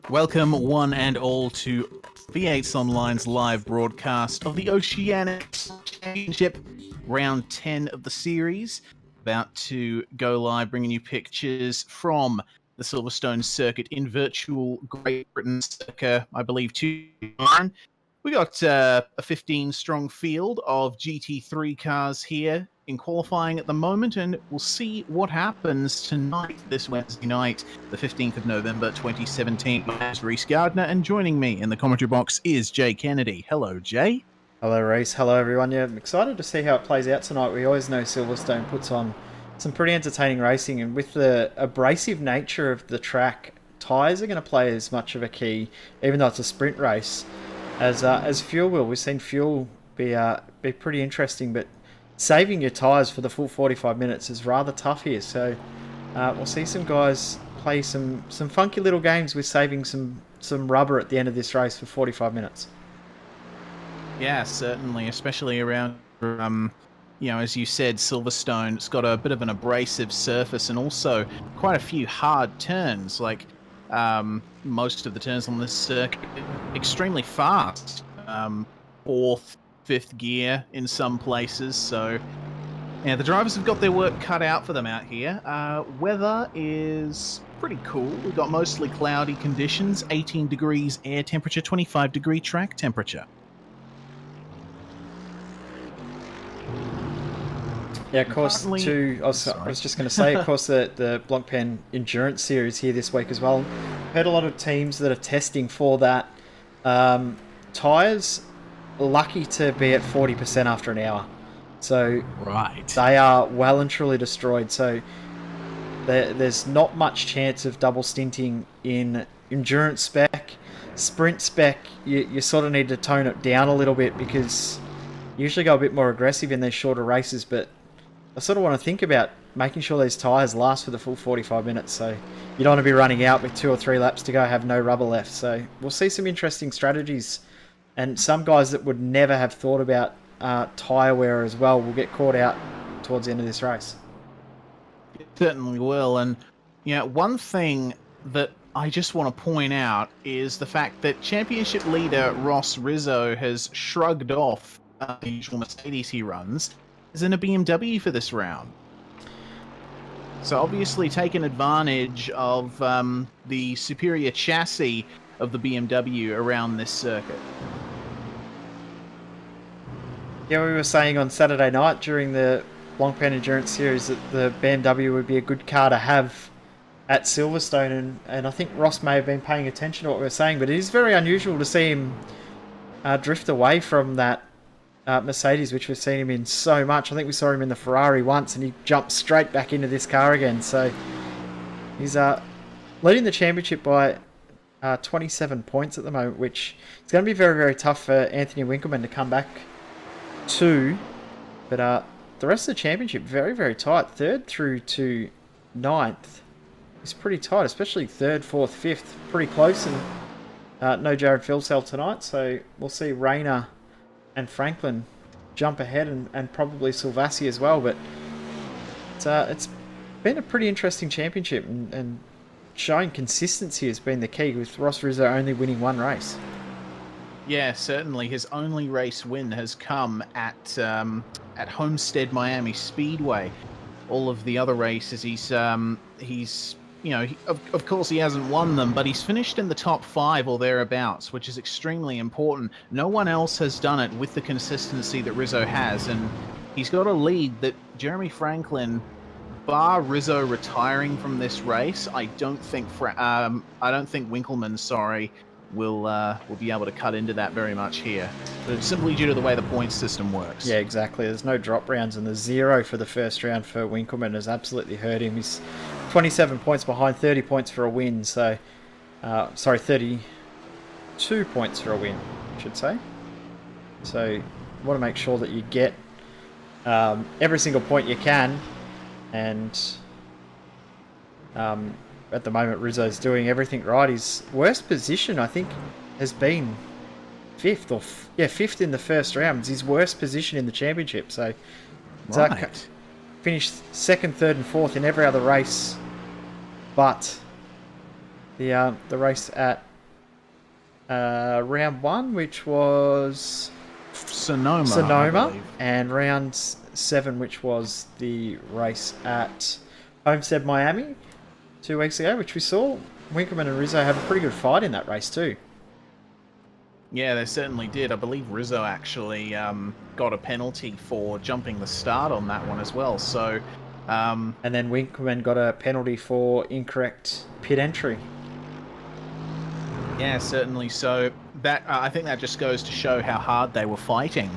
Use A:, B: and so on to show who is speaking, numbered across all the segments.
A: Welcome, one and all, to V8's Online's live broadcast of the Oceanic Championship, round 10 of the series. About to go live, bringing you pictures from the Silverstone circuit in virtual Great Britain circa, I believe, 2-9. We got a 15-strong field of GT3 cars here in qualifying at the moment, and we'll see what happens tonight, this Wednesday night, the 15th of November, 2017. My name is Reese Gardner, and joining me in the commentary box is Jay Kennedy. Hello, Jay.
B: Hello, Reese. Hello, everyone. Yeah, I'm excited to see how it plays out tonight. We always know Silverstone puts on some pretty entertaining racing, and with the abrasive nature of the track, tyres are going to play as much of a key, even though it's a sprint race, as fuel will. We've seen fuel be pretty interesting, but saving your tyres for the full 45 minutes is rather tough here. So we'll see some guys play some funky little games with saving some rubber at the end of this race for 45 minutes.
A: Yeah, certainly, especially around, as you said, Silverstone. It's got a bit of an abrasive surface and also quite a few hard turns, like most of the turns on this circuit, extremely fast. Fourth, fifth gear in some places, so yeah, the drivers have got their work cut out for them out here. Weather is pretty cool. We've got mostly cloudy conditions, 18 degrees air temperature, 25 degree track temperature.
B: Yeah, of course, I was just going to say, of course, the Blancpain Endurance Series here this week as well. Heard a lot of teams that are testing for that. Tyres, lucky to be at 40% after an hour. So
A: right,
B: they are well and truly destroyed. So there's not much chance of double stinting in endurance spec. Sprint spec, you sort of need to tone it down a little bit because you usually go a bit more aggressive in these shorter races, but I sort of want to think about making sure these tyres last for the full 45 minutes. So you don't want to be running out with 2 or 3 laps to go, have no rubber left. So we'll see some interesting strategies. And some guys that would never have thought about tyre wear as well will get caught out towards the end of this race.
A: It certainly will. And one thing that I just want to point out is the fact that championship leader Ross Rizzo has shrugged off the usual Mercedes he runs, is in a BMW for this round. So obviously taking advantage of the superior chassis of the BMW around this circuit.
B: Yeah, we were saying on Saturday night during the Blancpain Endurance Series that the BMW would be a good car to have at Silverstone, and I think Ross may have been paying attention to what we were saying, but it is very unusual to see him drift away from that Mercedes, which we've seen him in so much. I think we saw him in the Ferrari once, and he jumped straight back into this car again. So he's leading the championship by 27 points at the moment, which is going to be very, very tough for Anthony Winkelmann to come back to. But the rest of the championship, very, very tight. 3rd through to 9th is pretty tight, especially 3rd, 4th, 5th. Pretty close, and no Jared Filsell tonight, so we'll see Rayner and Franklin jump ahead, and probably Silvassi as well. But it's been a pretty interesting championship, and showing consistency has been the key, with Ross Rizzo only winning 1 race.
A: Yeah, certainly. His only race win has come at Homestead Miami Speedway. All of the other races, he's of course he hasn't won them, but he's finished in the top 5 or thereabouts, which is extremely important. No one else has done it with the consistency that Rizzo has, and he's got a lead that Jeremy Franklin, bar Rizzo retiring from this race, I don't think Winkelmann, will be able to cut into that very much here. But it's simply due to the way the points system works.
B: Yeah, exactly. There's no drop rounds, and the 0 for the first round for Winkelmann has absolutely hurt him. He's 27 points behind, 30 points for a win. So, 32 points for a win, I should say. So, you want to make sure that you get every single point you can. And at the moment, Rizzo's doing everything right. His worst position, I think, has been 5th in the first round. It's his worst position in the championship. So,
A: right.
B: Finished 2nd, 3rd, and 4th in every other race, but the race at round 1, which was
A: Sonoma, I
B: Sonoma,
A: believe.
B: and round 7, which was the race at Homestead, Miami, 2 weeks ago, which we saw Winkelmann and Rizzo have a pretty good fight in that race too.
A: Yeah, they certainly did. I believe Rizzo actually got a penalty for jumping the start on that one as well. So,
B: And then Winkelmann got a penalty for incorrect pit entry.
A: yeah, certainly. So that I think that just goes to show how hard they were fighting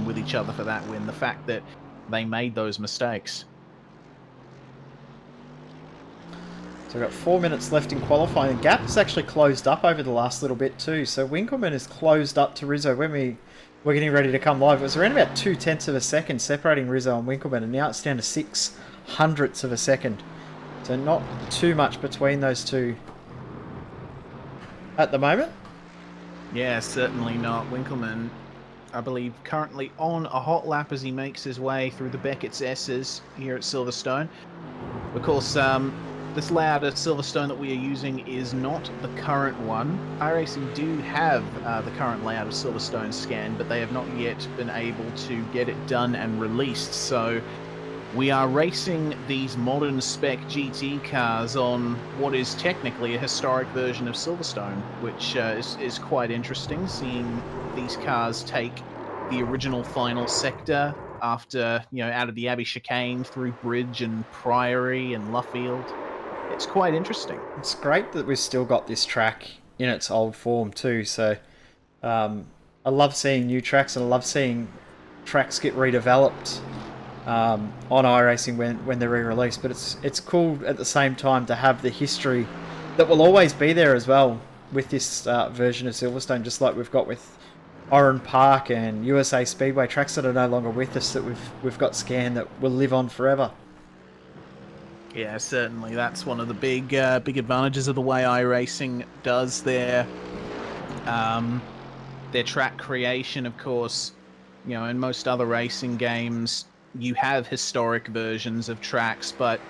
A: with each other for that win. The fact that they made those mistakes.
B: So we've got 4 minutes left in qualifying. The gap has actually closed up over the last little bit too. So Winkelmann is closed up to Rizzo when we were getting ready to come live. It was around about 0.2 of a second separating Rizzo and Winkelmann, and now it's down to 0.06 of a second. So not too much between those two at the moment.
A: Yeah, certainly not. Winkelmann, I believe, currently on a hot lap as he makes his way through the Beckett's S's here at Silverstone. Of course, this layout at Silverstone that we are using is not the current one. iRacing do have the current layout of Silverstone scanned, but they have not yet been able to get it done and released. So we are racing these modern spec GT cars on what is technically a historic version of Silverstone, which is quite interesting, seeing these cars take the original final sector after, out of the Abbey Chicane through Bridge and Priory and Luffield. It's quite interesting.
B: It's great that we've still got this track in its old form too. So I love seeing new tracks, and I love seeing tracks get redeveloped on iRacing when they're re-released. But it's cool at the same time to have the history that will always be there as well with this version of Silverstone, just like we've got with Oran Park and USA Speedway, tracks that are no longer with us that we've got scanned that will live on forever.
A: Yeah, certainly. That's one of the big advantages of the way iRacing does their track creation. Of course, in most other racing games, you have historic versions of tracks, but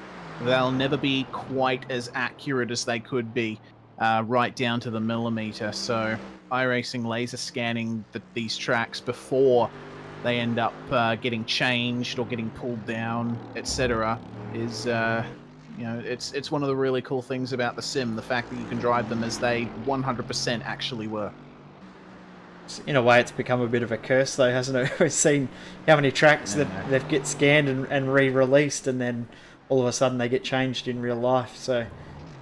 A: they'll never be quite as accurate as they could be, right down to the millimeter. So iRacing laser scanning these tracks before they end up getting changed or getting pulled down, etc., is it's one of the really cool things about the sim, the fact that you can drive them as they 100% actually were.
B: In a way, it's become a bit of a curse, though, hasn't it? We've seen how many tracks that they get scanned and re-released, and then all of a sudden they get changed in real life. So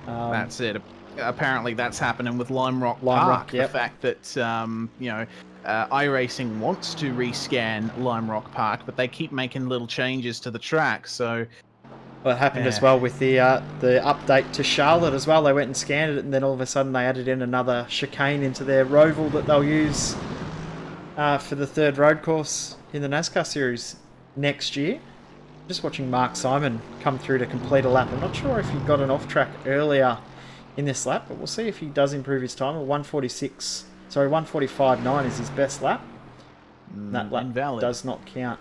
A: that's it. Apparently, that's happening with Lime Rock Park.
B: Yep.
A: The fact that iRacing wants to rescan Lime Rock Park, but they keep making little changes to the track. So
B: well, it happened as well with the update to Charlotte as well. They went and scanned it, and then all of a sudden they added in another chicane into their roval that they'll use for the third road course in the NASCAR series next year. Just watching Mark Simon come through to complete a lap. I'm not sure if he got an off track earlier in this lap, but we'll see if he does improve his time. 1:45.9 is his best lap. That lap
A: invalid.
B: Does not count.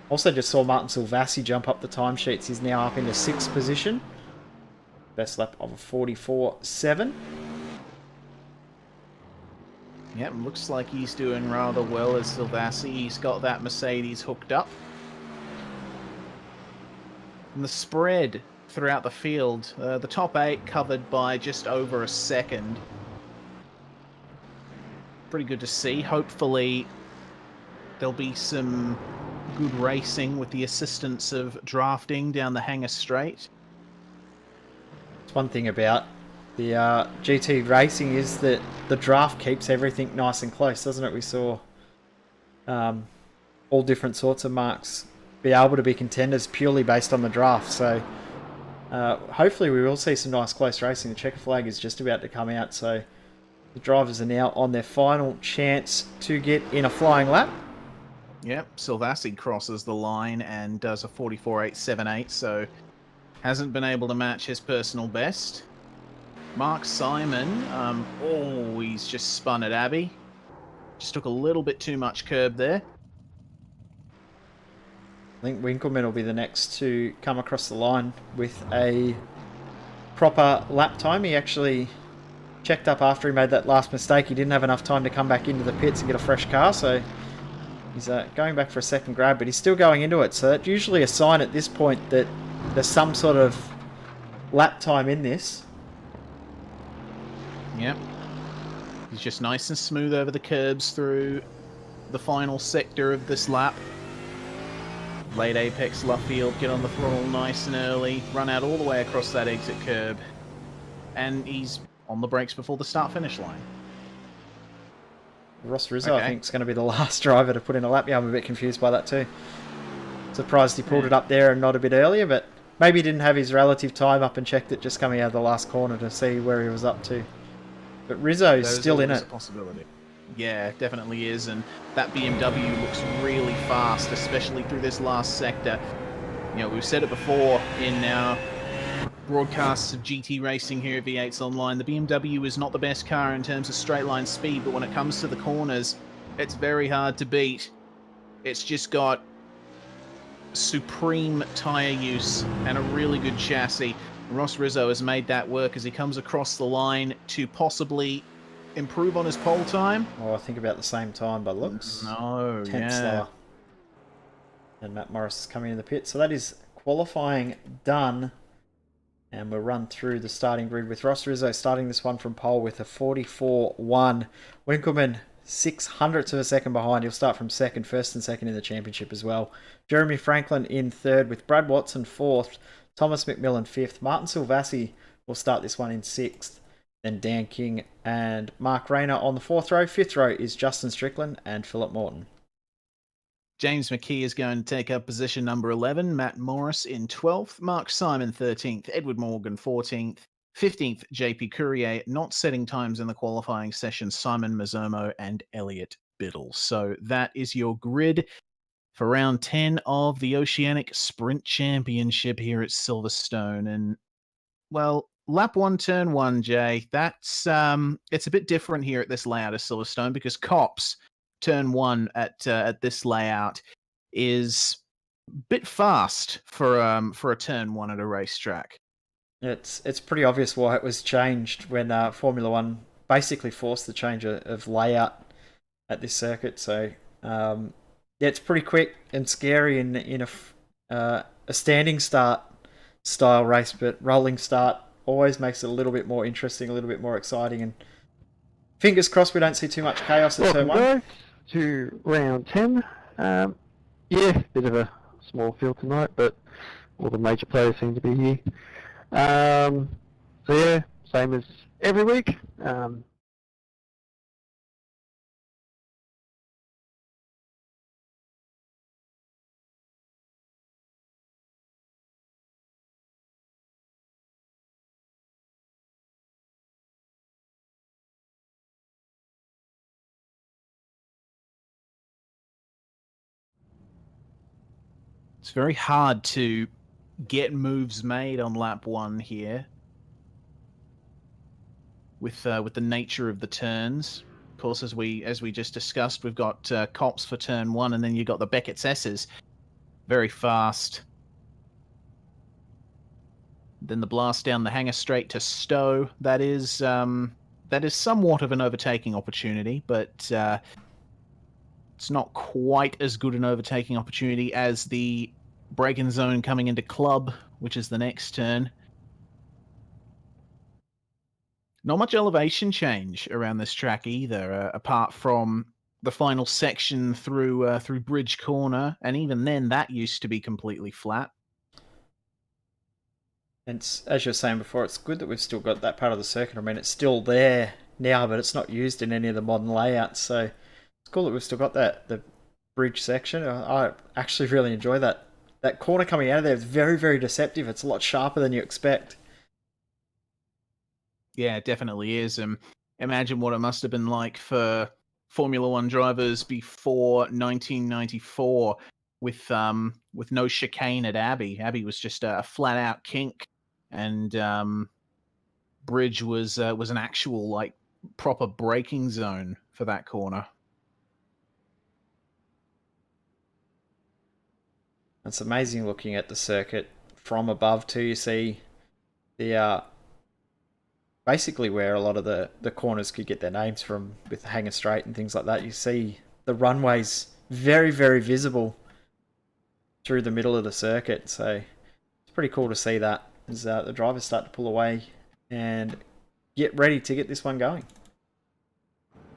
B: Also just saw Martin Silvassi jump up the timesheets. He's now up into 6th position. Best lap of a 44.7.
A: Yep, looks like he's doing rather well as Silvassi. He's got that Mercedes hooked up. And the spread throughout the field, the top 8 covered by just over a second. Pretty good to see. Hopefully there'll be some good racing with the assistance of drafting down the Hangar Straight.
B: It's one thing about the GT racing is that the draft keeps everything nice and close, doesn't it? We saw all different sorts of marks be able to be contenders purely based on the draft. So hopefully we will see some nice close racing. The checker flag is just about to come out, so the drivers are now on their final chance to get in a flying lap.
A: Yep, Silvassi crosses the line and does a 44.878, so hasn't been able to match his personal best. Mark Simon, he's just spun at Abbey. Just took a little bit too much curb there.
B: I think Winkelmann will be the next to come across the line with a proper lap time. He actually checked up after he made that last mistake. He didn't have enough time to come back into the pits and get a fresh car, so he's going back for a second grab, but he's still going into it. So that's usually a sign at this point that there's some sort of lap time in this.
A: Yep. He's just nice and smooth over the curbs through the final sector of this lap. Late apex left field, get on the throttle nice and early, run out all the way across that exit curb, and he's on the brakes before the start-finish line.
B: Ross Rizzo, okay. I think, is going to be the last driver to put in a lap. Yeah, I'm a bit confused by that too. Surprised he pulled it up there and not a bit earlier, but maybe he didn't have his relative time up and checked it just coming out of the last corner to see where he was up to. But Rizzo's still in it.
A: A possibility. Yeah, definitely is, and that BMW looks really fast, especially through this last sector. You know, we've said it before in our broadcasts of GT racing here at V8's Online. The BMW is not the best car in terms of straight line speed, but when it comes to the corners, it's very hard to beat. It's just got supreme tyre use and a really good chassis. Ross Rizzo has made that work as he comes across the line to possibly improve on his pole time.
B: Oh, I think about the same time by looks.
A: No,
B: 10th slower. And Matt Morris is coming in the pit. So that is qualifying done. And we'll run through the starting grid with Ross Rizzo starting this one from pole with a 44.1. Winkelmann 0.06 of a second behind. He'll start from second, first and second in the championship as well. Jeremy Franklin in third with Brad Watson fourth. Thomas McMillan fifth. Martin Silvassi will start this one in sixth. Then Dan King and Mark Rayner on the fourth row. Fifth row is Justin Strickland and Philip Morton.
A: James McKee is going to take up position number 11. Matt Morris in 12th. Mark Simon 13th. Edward Morgan 14th. 15th, JP Courier, not setting times in the qualifying session, Simon Mazzomo and Elliot Biddle. So that is your grid for round 10 of the Oceanic Sprint Championship here at Silverstone. And, well, lap 1, turn 1, Jay, that's it's a bit different here at this layout of Silverstone because Cops turn 1 at this layout is a bit fast for a turn 1 at a racetrack.
B: It's pretty obvious why it was changed when Formula One basically forced the change of layout at this circuit. So yeah, it's pretty quick and scary in a standing start style race, but rolling start always makes it a little bit more interesting, a little bit more exciting, and fingers crossed we don't see too much chaos at turn 1.
C: To round 10. Yeah, bit of a small field tonight, but all the major players seem to be here. So yeah, same as every week.
A: It's very hard to get moves made on lap 1 here with the nature of the turns. Of course, as we just discussed, we've got Cops for turn 1, and then you've got the Beckett's S's, very fast. Then the blast down the hanger straight to Stowe. That is somewhat of an overtaking opportunity, but it's not quite as good an overtaking opportunity as the braking zone coming into Club, which is the next turn. Not much elevation change around this track either, apart from the final section through Bridge Corner, and even then that used to be completely flat.
B: And as you were saying before, it's good that we've still got that part of the circuit. I mean, it's still there now, but it's not used in any of the modern layouts, so it's cool that we've still got the bridge section. I actually really enjoy that. That corner coming out of there is very, very deceptive. It's a lot sharper than you expect.
A: Yeah, it definitely is. Imagine what it must have been like for Formula One drivers before 1994 with no chicane at Abbey. Abbey was just a flat out kink, and Bridge was an actual like proper braking zone for that corner.
B: It's amazing looking at the circuit from above too. You see the basically where a lot of the corners could get their names from, with the Hanger Straight and things like that. You see the runways very, very visible through the middle of the circuit. So it's pretty cool to see that as the drivers start to pull away and get ready to get this one going.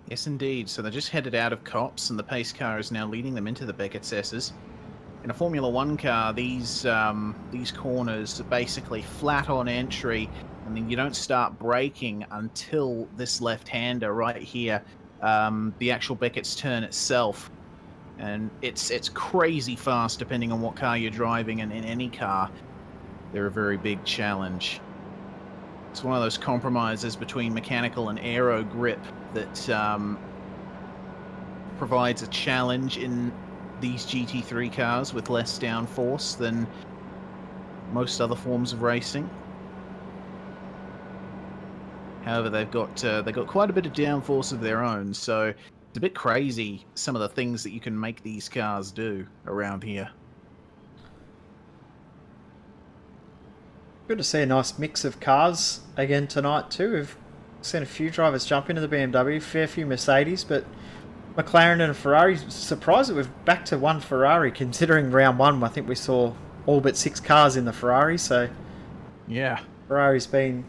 A: Yes, indeed. So they're just headed out of Cops, and the pace car is now leading them into the Beckett's S's. In a Formula One car, these corners are basically flat on entry, and then you don't start braking until this left-hander right here, the actual Beckett's turn itself. And it's crazy fast depending on what car you're driving, and in any car, they're a very big challenge. It's one of those compromises between mechanical and aero grip that provides a challenge in these GT3 cars with less downforce than most other forms of racing. However, they've got quite a bit of downforce of their own, so it's a bit crazy some of the things that you can make these cars do around here.
B: Good to see a nice mix of cars again tonight too. We've seen a few drivers jump into the BMW, fair few Mercedes, but McLaren and Ferrari. Surprised that we're back to one Ferrari, considering round one I think we saw all but 6 cars in the Ferrari. So
A: yeah,
B: Ferrari's been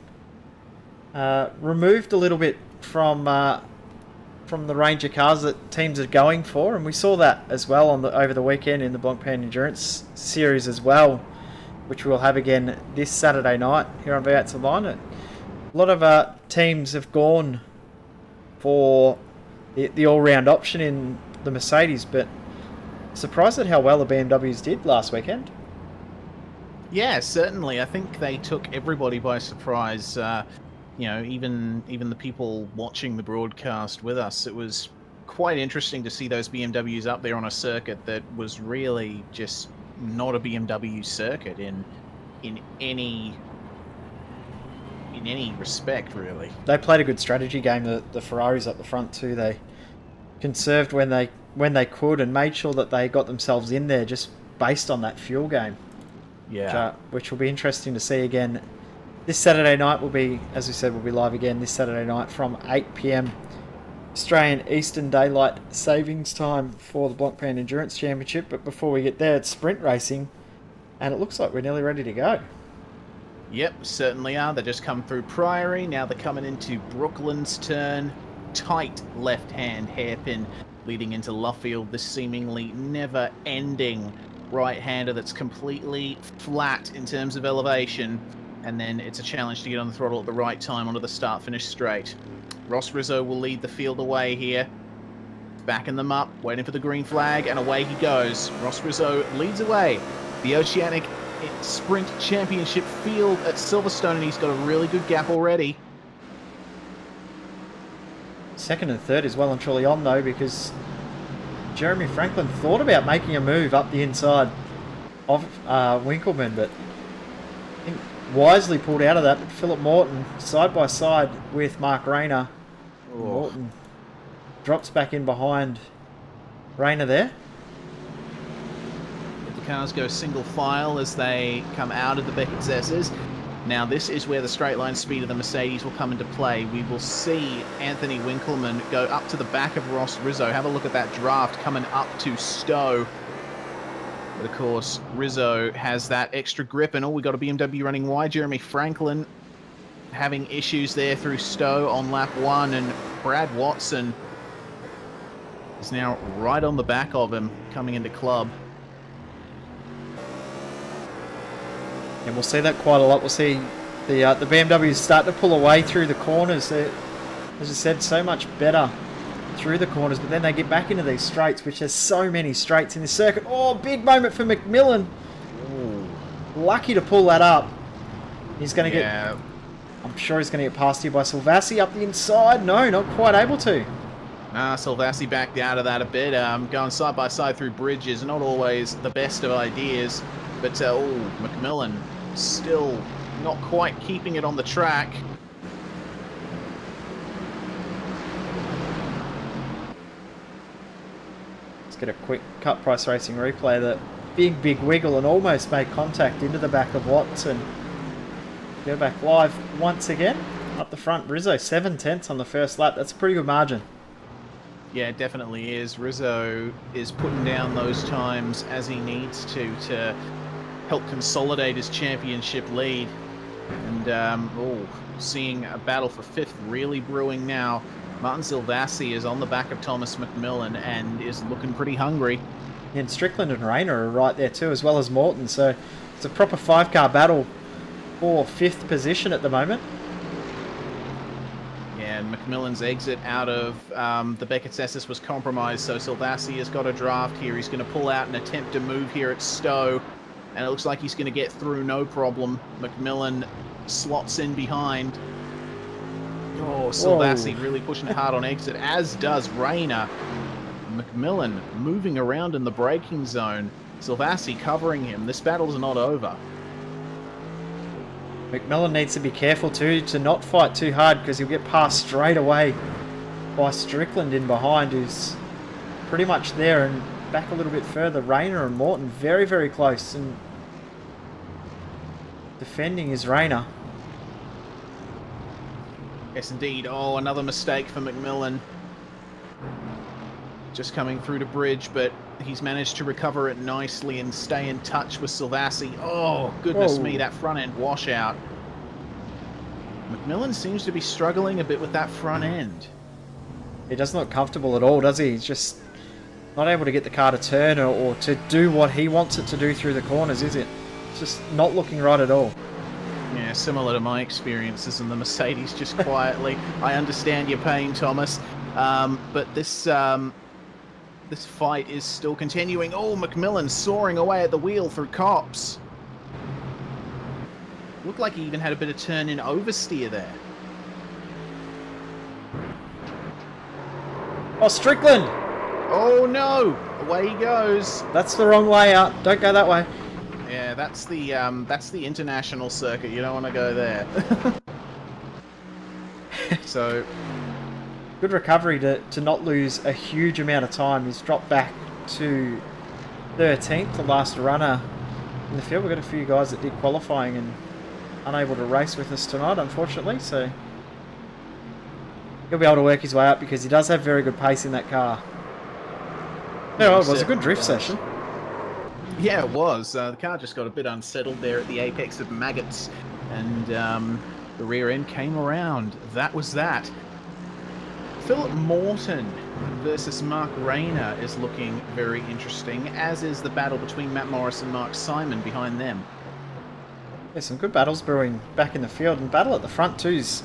B: removed a little bit from the range of cars that teams are going for, and we saw that as well over the weekend in the Blancpain Endurance Series as well, which we'll have again this Saturday night here on V8's Online. A lot of teams have gone for the all-round option in the Mercedes, but surprised at how well the BMWs did last weekend.
A: Yeah, certainly. I think they took everybody by surprise. You know, even the people watching the broadcast with us. It was quite interesting to see those BMWs up there on a circuit that was really just not a BMW circuit in any respect, really.
B: They played a good strategy game. The Ferraris up the front too. They conserved when they could and made sure that they got themselves in there just based on that fuel game.
A: Yeah,
B: which will be interesting to see again. This Saturday night will be, as we said, we'll be live again this Saturday night from 8 PM Australian Eastern Daylight Savings Time for the Blancpain Endurance Championship. But before we get there, it's sprint racing, and it looks like we're nearly ready to go.
A: Yep, certainly are. They just come through Priory. Now they're coming into Brooklands turn. Tight left-hand hairpin leading into Luffield. This seemingly never-ending right-hander that's completely flat in terms of elevation. And then it's a challenge to get on the throttle at the right time onto the start-finish straight. Ross Rizzo will lead the field away here. Backing them up, waiting for the green flag, and away he goes. Ross Rizzo leads away the Oceanic Sprint Championship field at Silverstone, and he's got a really good gap already.
B: Second and third is well and truly on, though, because Jeremy Franklin thought about making a move up the inside of Winkelmann, but I think wisely pulled out of that. But Philip Morton, side by side with Mark Rayner. Oh. Morton drops back in behind Rayner there.
A: The cars go single file as they come out of the Beckett's S's. Now this is where the straight line speed of the Mercedes will come into play. We will see Anthony Winkelmann go up to the back of Ross Rizzo. Have a look at that draft coming up to Stowe. But of course, Rizzo has that extra grip, and we got a BMW running wide. Jeremy Franklin having issues there through Stowe on lap 1, and Brad Watson is now right on the back of him coming into club.
B: And we'll see that quite a lot. We'll see the BMWs start to pull away through the corners. They're, as I said, so much better through the corners, but then they get back into these straights, which there's so many straights in this circuit. Oh, big moment for McMillan. Ooh. Lucky to pull that up. He's going to get... I'm sure he's going to get passed here by Silvassi up the inside. No, not quite able to.
A: Silvassi backed out of that a bit. Going side by side through bridges, not always the best of ideas. But, McMillan still not quite keeping it on the track.
B: Let's get a quick Cut Price Racing replay. That big wiggle and almost made contact into the back of Watson. Go back live once again. up the front. Rizzo 7/10 on the first lap. That's a pretty good margin.
A: Yeah, it definitely is. Rizzo is putting down those times as he needs to help consolidate his championship lead. And seeing a battle for fifth really brewing now. Martin Silvassi is on the back of Thomas McMillan and is looking pretty hungry.
B: And Strickland and Rayner are right there too, as well as Morton. So it's a proper 5-car battle for 5th position at the moment.
A: Yeah, and McMillan's exit out of the Beckett's SS was compromised, so Silvassi has got a draft here. He's going to pull out and attempt to move here at Stowe, and it looks like he's going to get through no problem. McMillan slots in behind. Oh, Silvassi really pushing hard on exit, as does Rayner. McMillan moving around in the braking zone. Silvassi covering him. This battle's not over.
B: McMillan needs to be careful too to not fight too hard because he'll get passed straight away by Strickland in behind, who's pretty much there, and back a little bit further. Rayner and Morton very, very close, and defending is Rayner.
A: Yes, indeed. Oh, another mistake for McMillan. Just coming through to bridge, but he's managed to recover it nicely and stay in touch with Silvassi. Oh, goodness me, that front end washout. McMillan seems to be struggling a bit with that front end.
B: He doesn't look comfortable at all, does he? He's just not able to get the car to turn or to do what he wants it to do through the corners, is it? It's just not looking right at all.
A: Yeah, similar to my experiences in the Mercedes, just quietly. I understand your pain, Thomas, but this fight is still continuing. Oh, McMillan soaring away at the wheel through cops. Looked like he even had a bit of turn-in oversteer there.
B: Oh, Strickland!
A: Oh no! Away he goes.
B: That's the wrong way out. Don't go that way.
A: Yeah, that's the international circuit. You don't want to go there. So,
B: good recovery to not lose a huge amount of time. He's dropped back to 13th, the last runner in the field. We've got a few guys that did qualifying and unable to race with us tonight, unfortunately. So he'll be able to work his way up because he does have very good pace in that car. No, it was a good drift session.
A: Yeah, it was. The car just got a bit unsettled there at the apex of Maggots, and the rear end came around. That was that. Philip Morton versus Mark Rayner is looking very interesting, as is the battle between Matt Morris and Mark Simon behind them.
B: Yeah, some good battles brewing back in the field, and battle at the front too's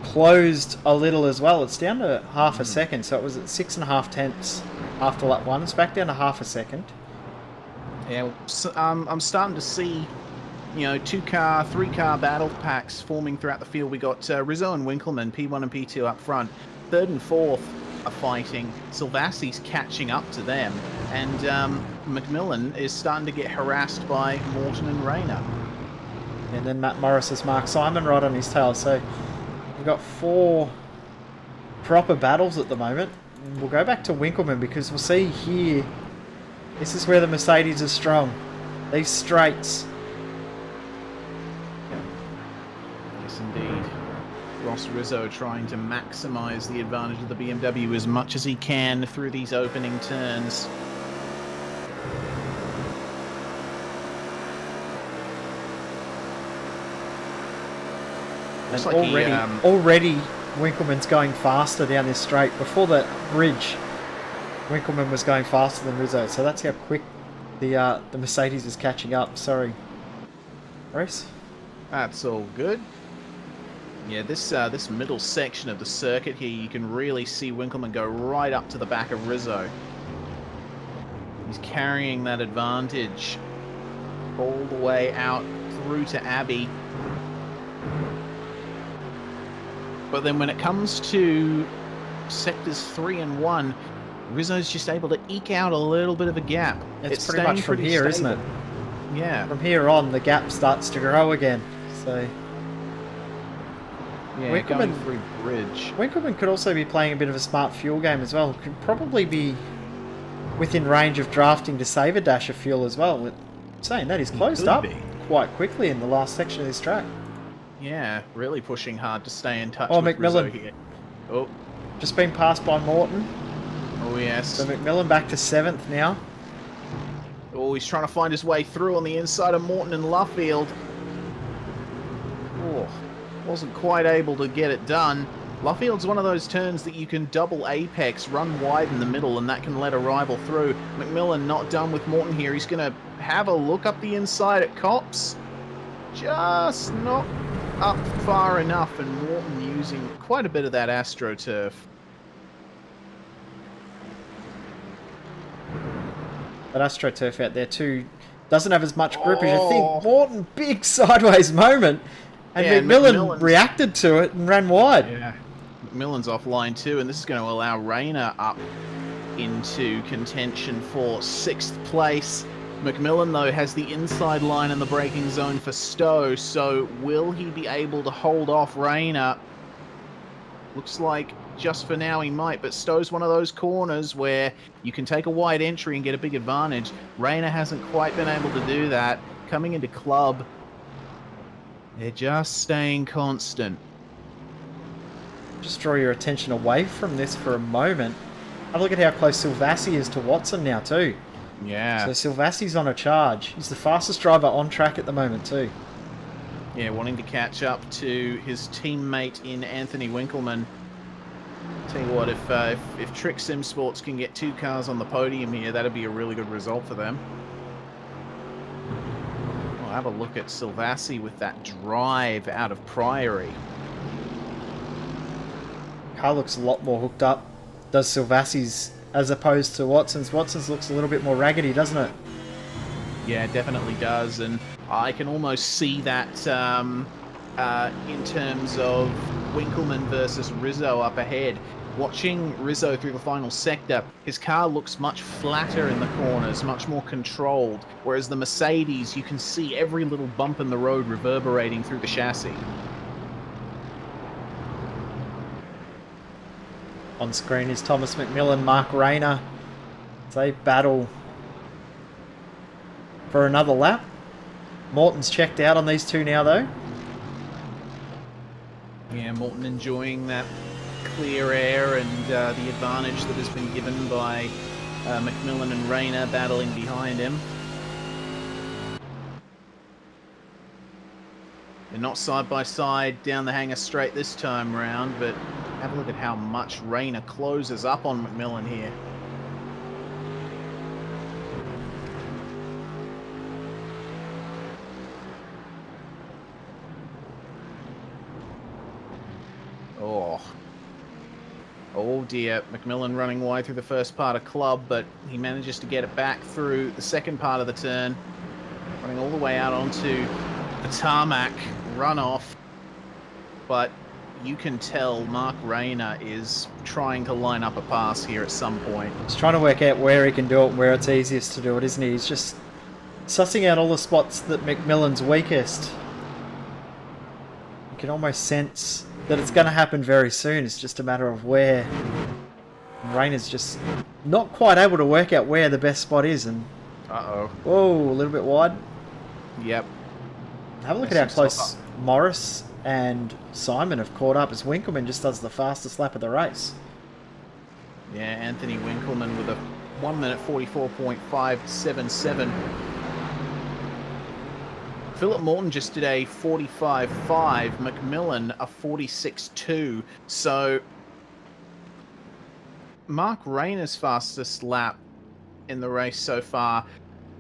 B: closed a little as well. It's down to half a second, so it was at 6.5 tenths after lap 1. It's back down to half a second.
A: Yeah, so, I'm starting to see, 2-car, 3-car battle packs forming throughout the field. We got Rizzo and Winkleman, P1 and P2 up front. 3rd and 4th are fighting. Silvassi's catching up to them, and McMillan is starting to get harassed by Morton and Rayner.
B: And then Matt Morris has Mark Simon right on his tail. So we've got 4 proper battles at the moment. And we'll go back to Winkleman because we'll see here. This is where the Mercedes is strong. These straights.
A: Yes, indeed. Ross Rizzo trying to maximise the advantage of the BMW as much as he can through these opening turns.
B: And
A: like
B: already Winkleman's going faster down this straight. Before the bridge, Winkleman was going faster than Rizzo, so that's how quick the Mercedes is catching up. Sorry, Reese.
A: That's all good. Yeah, this middle section of the circuit here, you can really see Winkleman go right up to the back of Rizzo. He's carrying that advantage all the way out through to Abbey. But then when it comes to sectors 3 and 1, Rizzo's just able to eke out a little bit of a gap.
B: It's pretty much from here, isn't it?
A: Yeah.
B: From here on, the gap starts to grow again. So
A: yeah,
B: Winkleman,
A: going through bridge.
B: Winkleman could also be playing a bit of a smart fuel game as well. Could probably be within range of drafting to save a dash of fuel as well. Saying that, he's closed up quite quickly in the last section of this track.
A: Yeah, really pushing hard to stay in touch
B: Oh,
A: with Rizzo
B: McMillan.
A: here. Oh,
B: Just been passed by Morton.
A: oh yes.
B: So McMillan back to 7th now.
A: Oh, he's trying to find his way through on the inside of Morton and Luffield. Oh, wasn't quite able to get it done. Luffield's one of those turns that you can double apex, run wide in the middle, and that can let a rival through. McMillan not done with Morton here. He's going to have a look up the inside at Cops. Just not up far enough, and Morton using quite a bit of that AstroTurf.
B: That AstroTurf out there too doesn't have as much grip as you think. Morton, big sideways moment. And
A: Yeah,
B: McMillan reacted to it and ran wide.
A: Yeah, McMillan's offline too, and this is going to allow Rayner up into contention for 6th place. McMillan, though, has the inside line in the braking zone for Stowe, so will he be able to hold off Rayner? Looks like just for now he might, but Stowe's one of those corners where you can take a wide entry and get a big advantage. Rayner hasn't quite been able to do that. Coming into Club, they're just staying constant.
B: Just draw your attention away from this for a moment. Have a look at how close Silvassi is to Watson now too.
A: Yeah.
B: So Silvassi's on a charge. He's the fastest driver on track at the moment too.
A: Yeah, wanting to catch up to his teammate in Anthony Winkleman. Tell you what, if Trick Sim Sports can get 2 cars on the podium here, that'd be a really good result for them. We'll have a look at Silvassi with that drive out of Priory.
B: Car looks a lot more hooked up. Does Silvassi's as opposed to Watson's. Watson's looks a little bit more raggedy, doesn't it?
A: Yeah, it definitely does, and I can almost see that in terms of Winkleman versus Rizzo up ahead. Watching Rizzo through the final sector, his car looks much flatter in the corners, much more controlled, whereas the Mercedes, you can see every little bump in the road reverberating through the chassis.
B: On screen is Thomas McMillan, Mark Rayner. They battle for another lap. Morton's checked out on these two now, though.
A: Yeah, Morton enjoying that clear air and the advantage that has been given by McMillan and Rayner battling behind him. They're not side by side down the hangar straight this time round, but have a look at how much Rayner closes up on McMillan here. Oh dear, McMillan running wide through the first part of Club, but he manages to get it back through the second part of the turn. Running all the way out onto the tarmac, runoff. But you can tell Mark Rayner is trying to line up a pass here at some point.
B: He's trying to work out where he can do it and where it's easiest to do it, isn't he? He's just sussing out all the spots that McMillan's weakest. You can almost sense that it's going to happen very soon. It's just a matter of where. And Rayner's just not quite able to work out where the best spot is. And
A: Uh-oh.
B: whoa, a little bit wide.
A: Yep.
B: Have a look at how close Morris and Simon have caught up as Winkleman just does the fastest lap of the race.
A: Yeah, Anthony Winkleman with a 1 minute 44.577. Philip Morton just did a 45.5, McMillan a 46.2. So Mark Rayner's fastest lap in the race so far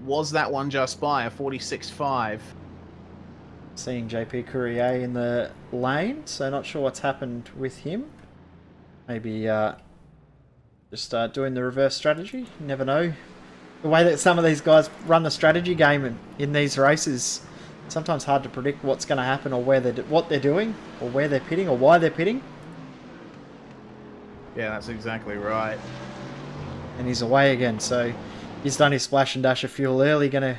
A: was that one just by, a 46.5.
B: Seeing JP Courier in the lane, so not sure what's happened with him. Maybe just doing the reverse strategy. You never know. The way that some of these guys run the strategy game in these races, sometimes hard to predict what's going to happen or what they're doing or where they're pitting or why they're pitting.
A: Yeah, that's exactly right.
B: And he's away again, so he's done his splash and dash of fuel early. Going to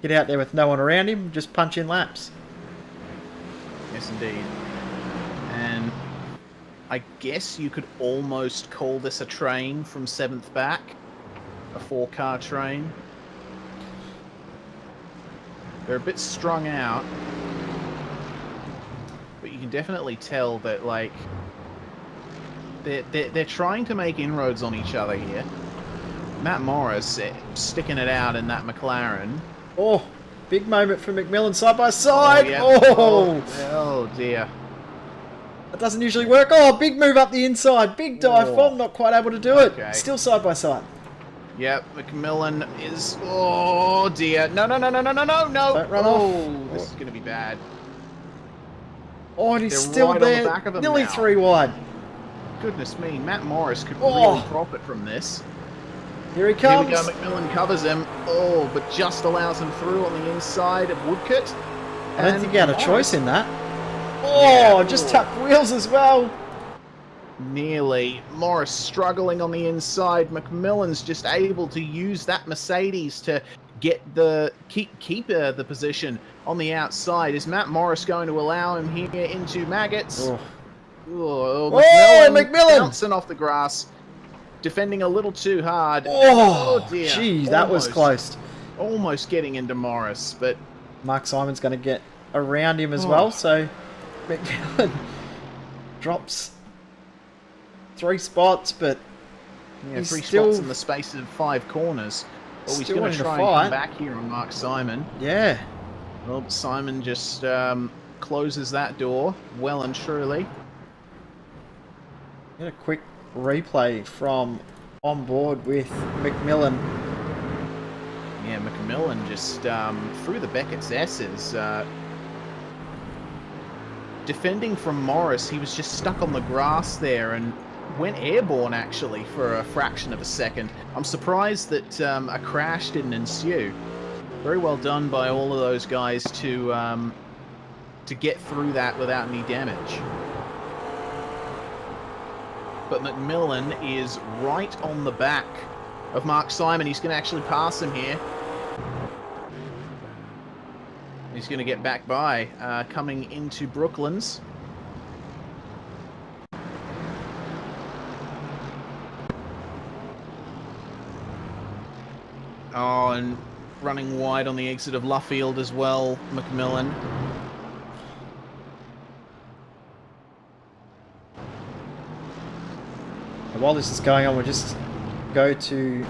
B: get out there with no one around him, just punch in laps.
A: Yes, indeed. And I guess you could almost call this a train from 7th back. A 4-car train. They're a bit strung out. can definitely tell that, like, they're trying to make inroads on each other here. Matt Morris sticking it out in that McLaren.
B: Oh, big moment for McMillan side by side.
A: Oh dear.
B: That doesn't usually work. Oh, big move up the inside. Big dive bomb. Not quite able to do it.
A: Okay.
B: Still side by side.
A: Yep, McMillan is... Oh, dear. No.
B: Don't run
A: off. This is going to be bad.
B: Oh, and he's
A: They're
B: still
A: right on the
B: there.
A: back of him
B: Nearly
A: now.
B: 3 wide.
A: Goodness me, Matt Morris could really profit from this.
B: Here he comes.
A: Here we go, McMillan covers him. Oh, but just allows him through on the inside of Woodcote.
B: I don't think he had a choice in that.
A: Yeah.
B: Just tapped wheels as well.
A: Nearly. Morris struggling on the inside. McMillan's just able to use that Mercedes to get the keep the position on the outside. Is Matt Morris going to allow him here into Maggots? McMillan bouncing off the grass, defending a little too hard.
B: Oh
A: dear.
B: Gee, that was close.
A: Almost getting into Morris, but
B: Mark Simon's going to get around him as well, so McMillan drops 3 spots, but he's
A: 3
B: still
A: spots in the space of 5 corners. Oh, he's
B: still
A: going to
B: in the
A: try and
B: fight.
A: come back here on Mark Simon.
B: Yeah.
A: Well, but Simon just closes that door well and truly.
B: Get a quick replay from on board with McMillan.
A: Yeah, McMillan just through the Beckett's S's. Defending from Morris, he was just stuck on the grass there and went airborne actually for a fraction of a second. I'm surprised that a crash didn't ensue. Very well done by all of those guys to get through that without any damage. But McMillan is right on the back of Mark Simon. He's going to actually pass him here. He's going to get back by, coming into Brooklands. Oh, and running wide on the exit of Luffield as well, McMillan.
B: While this is going on, we'll just go to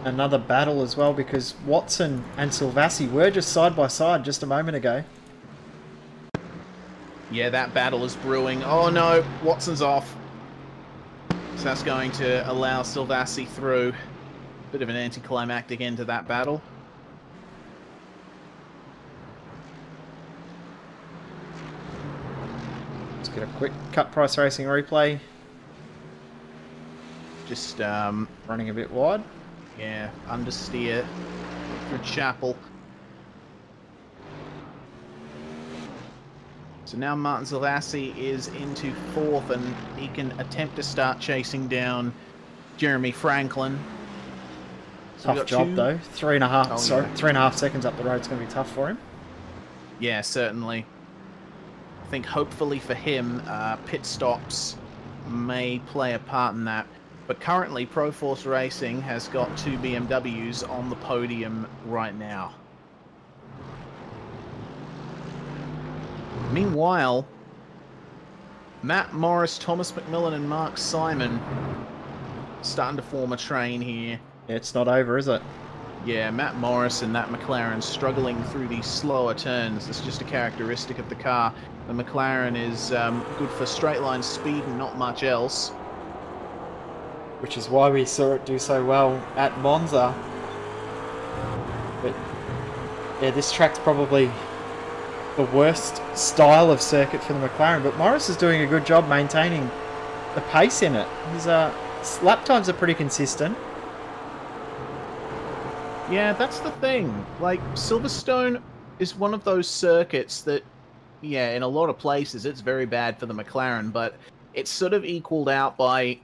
B: another battle as well, because Watson and Silvassi were just side by side just a moment ago.
A: Yeah, that battle is brewing. Oh no, Watson's off. So that's going to allow Silvassi through. Bit of an anticlimactic end to that battle.
B: Let's get a quick cut price racing replay.
A: Just
B: running a bit wide.
A: Yeah, understeer through Chapel. So now Martin Silvassi is into 4th, and he can attempt to start chasing down Jeremy Franklin. So
B: Tough job though. 3.5. Sorry,
A: yeah.
B: 3.5 seconds up the road is going to be tough for him.
A: Yeah, certainly. I think hopefully for him, pit stops may play a part in that. But currently, Proforce Racing has got 2 BMWs on the podium right now. Meanwhile, Matt Morris, Thomas McMillan and Mark Simon starting to form a train here.
B: Yeah, it's not over, is it?
A: Yeah, Matt Morris and that McLaren struggling through these slower turns. It's just a characteristic of the car. The McLaren is good for straight line speed and not much else.
B: Which is why we saw it do so well at Monza. But yeah, this track's probably the worst style of circuit for the McLaren, but Morris is doing a good job maintaining the pace in it. His lap times are pretty consistent.
A: Yeah, that's the thing. Like, Silverstone is one of those circuits that, yeah, in a lot of places it's very bad for the McLaren, but it's sort of equaled out by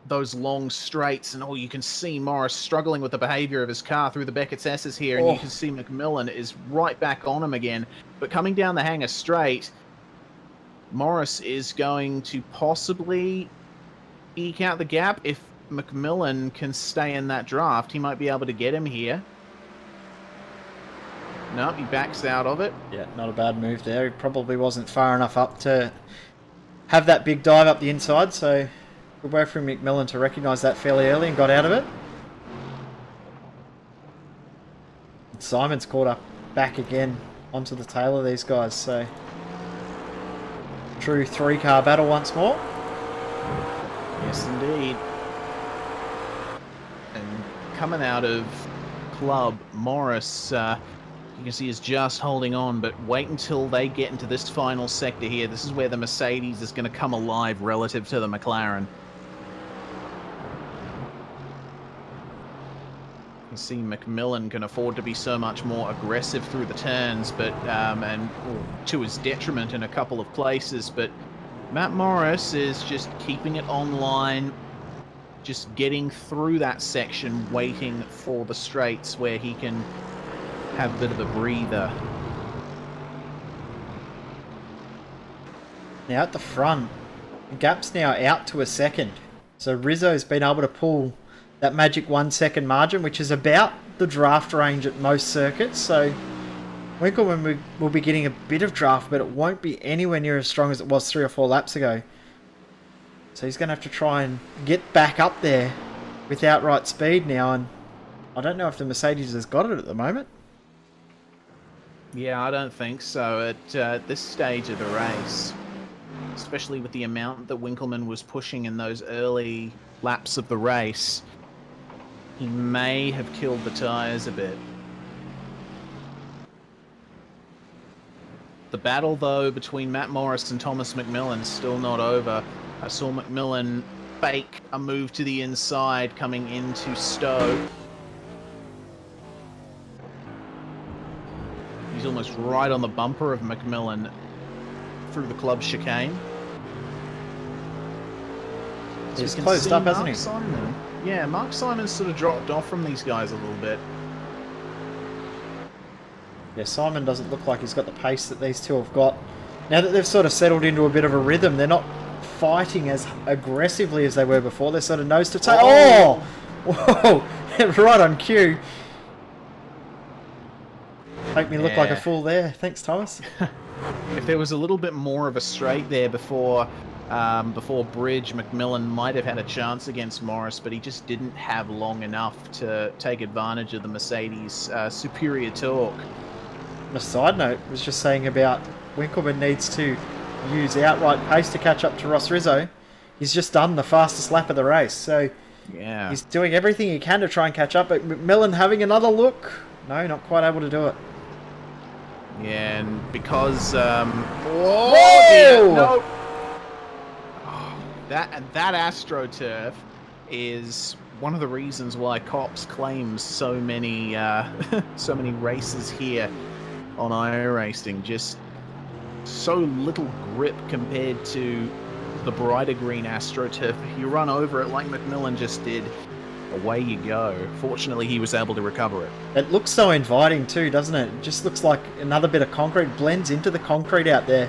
A: those long straights, and you can see Morris struggling with the behavior of his car through the Beckett's S's here, and you can see McMillan is right back on him again. But coming down the hanger straight, Morris is going to possibly eke out the gap. If McMillan can stay in that draft, he might be able to get him here. No, he backs out of it.
B: Yeah, not a bad move there. He probably wasn't far enough up to have that big dive up the inside, so good way from McMillan to recognise that fairly early and got out of it. Simon's caught up back again onto the tail of these guys, so true 3-car battle once more.
A: Yes, indeed. And coming out of club, Morris, you can see is just holding on, but wait until they get into this final sector here. This is where the Mercedes is going to come alive relative to the McLaren. You see McMillan can afford to be so much more aggressive through the turns, but and to his detriment in a couple of places, but Matt Morris is just keeping it online, just getting through that section, waiting for the straights where he can have a bit of a breather.
B: Now at the front, the gap's now out to a second. So Rizzo's been able to pull that magic 1 second margin, which is about the draft range at most circuits. So Winkelmann will be getting a bit of draft, but it won't be anywhere near as strong as it was 3 or 4 laps ago. So he's going to have to try and get back up there with outright speed now, and I don't know if the Mercedes has got it at the moment.
A: Yeah, I don't think so at this stage of the race, especially with the amount that Winkelmann was pushing in those early laps of the race. He may have killed the tyres a bit. The battle, though, between Matt Morris and Thomas McMillan is still not over. I saw McMillan fake a move to the inside coming into Stowe. He's almost right on the bumper of McMillan through the club chicane.
B: He's closed up, hasn't he?
A: Simon. Yeah, Mark Simon's sort of dropped off from these guys a little bit.
B: Yeah, Simon doesn't look like he's got the pace that these two have got. Now that they've sort of settled into a bit of a rhythm, they're not fighting as aggressively as they were before. They're sort of nose to tail. Oh! Whoa! Right on cue. Make me look like a fool there. Thanks, Thomas.
A: If there was a little bit more of a straight there before bridge, McMillan might have had a chance against Morris, but he just didn't have long enough to take advantage of the Mercedes' superior torque.
B: On a side note, I was just saying about Winkelmann needs to use outright pace to catch up to Ross Rizzo. He's just done the fastest lap of the race, so
A: yeah,
B: he's doing everything he can to try and catch up, but McMillan having another look. No, not quite able to do it.
A: Yeah, and because
B: Whoa!
A: Dear, no. That AstroTurf is one of the reasons why Cops claims so many so many races here on iRacing. Just so little grip compared to the brighter green AstroTurf. If you run over it like McMillan just did, away you go. Fortunately, he was able to recover it.
B: It looks so inviting too, doesn't it? It just looks like another bit of concrete, blends into the concrete out there.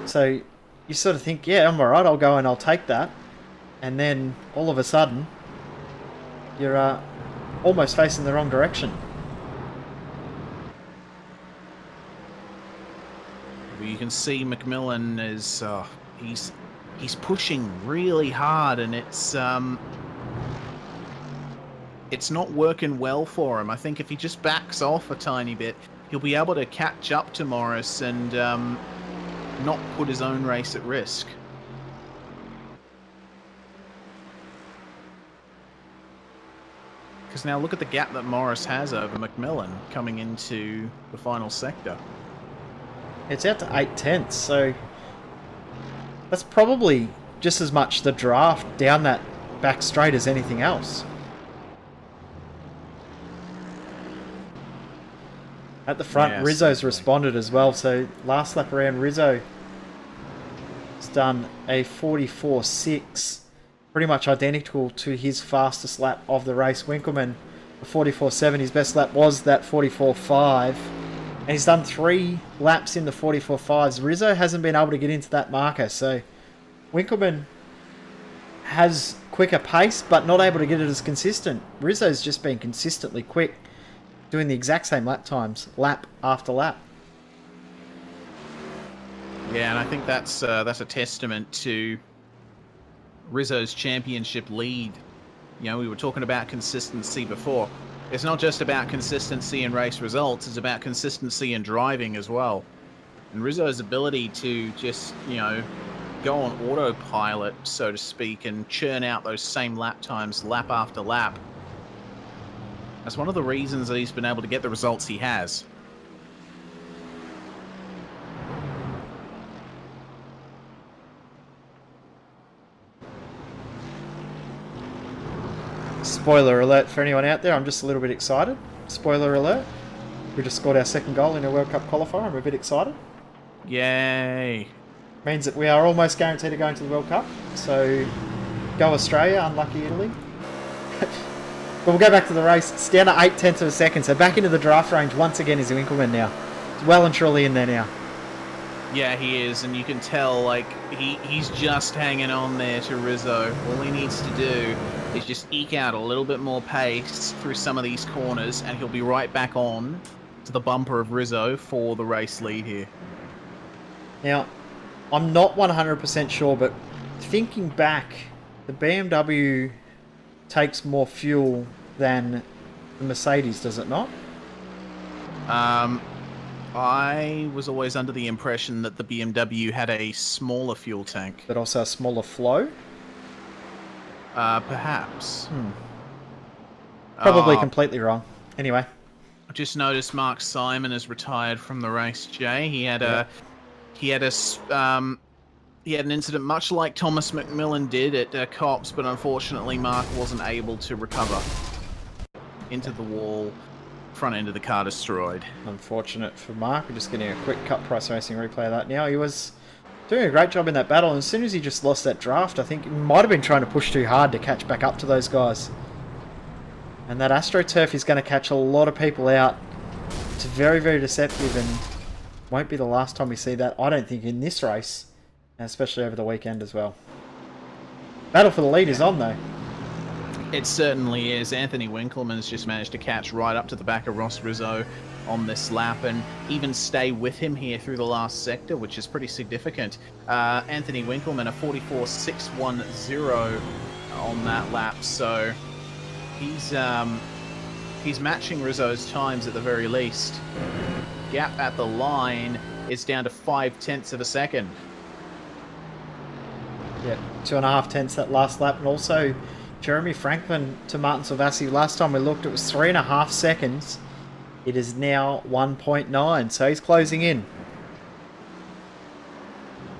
B: So you sort of think, yeah, I'm alright, I'll go and I'll take that. And then all of a sudden, you're almost facing the wrong direction.
A: You can see McMillan is he's pushing really hard, and it's not working well for him. I think if he just backs off a tiny bit, he'll be able to catch up to Morris and not put his own race at risk. Because now look at the gap that Morris has over McMillan coming into the final sector.
B: It's out to 8/10, so that's probably just as much the draft down that back straight as anything else. At the front,
A: Yeah,
B: Rizzo's
A: certainly
B: responded as well, so last lap around, Rizzo has done a 44.6, pretty much identical to his fastest lap of the race. Winkelmann, a 44.7, his best lap was that 44.5. And he's done 3 laps in the 44.5s. Rizzo hasn't been able to get into that marker, so Winkelmann has quicker pace, but not able to get it as consistent. Rizzo's just been consistently quick. doing the exact same lap times, lap after lap.
A: Yeah, and I think that's a testament to Rizzo's championship lead. You know, we were talking about consistency before. It's not just about consistency in race results, it's about consistency in driving as well. And Rizzo's ability to just, you know, go on autopilot, so to speak, and churn out those same lap times lap after lap. That's one of the reasons that he's been able to get the results he has.
B: Spoiler alert for anyone out there, I'm just a little bit excited. Spoiler alert. We just scored our second goal in a World Cup qualifier. I'm a bit excited.
A: Yay.
B: Means that we are almost guaranteed to go into the World Cup. So, go Australia, unlucky Italy. But we'll go back to the race. It's down to 8/10 of a second. So back into the draft range once again is Winkleman now. He's well and truly in there now.
A: Yeah, he is, and you can tell, like, he's just hanging on there to Rizzo. All he needs to do is just eke out a little bit more pace through some of these corners, and he'll be right back on to the bumper of Rizzo for the race lead here.
B: Now, I'm not 100% sure, but thinking back, the BMW takes more fuel than the Mercedes, does it not?
A: I was always under the impression that the BMW had a smaller fuel tank.
B: But also a smaller flow?
A: Perhaps.
B: Probably completely wrong. Anyway.
A: I just noticed Mark Simon has retired from the race, Jay. He had an incident much like Thomas McMillan did at Cops, but unfortunately Mark wasn't able to recover. Into the wall, front end of the car destroyed.
B: Unfortunate for Mark. We're just getting a quick Cup Price Racing replay of that now. He was doing a great job in that battle, and as soon as he just lost that draft, I think he might have been trying to push too hard to catch back up to those guys. And that AstroTurf is going to catch a lot of people out. It's very, very deceptive, and won't be the last time we see that, I don't think, in this race, and especially over the weekend as well. Battle for the lead is on, though.
A: It certainly is. Anthony Winkleman's just managed to catch right up to the back of Ross Rizzo on this lap and even stay with him here through the last sector, which is pretty significant. Anthony Winkleman, a 44.610 on that lap, so he's matching Rizzo's times at the very least. Gap at the line is down to 0.5 of a second.
B: Yeah, 2.5 tenths that last lap, and also Jeremy Franklin to Martin Silvassi. Last time we looked, it was 3.5 seconds. It is now 1.9, so he's closing in.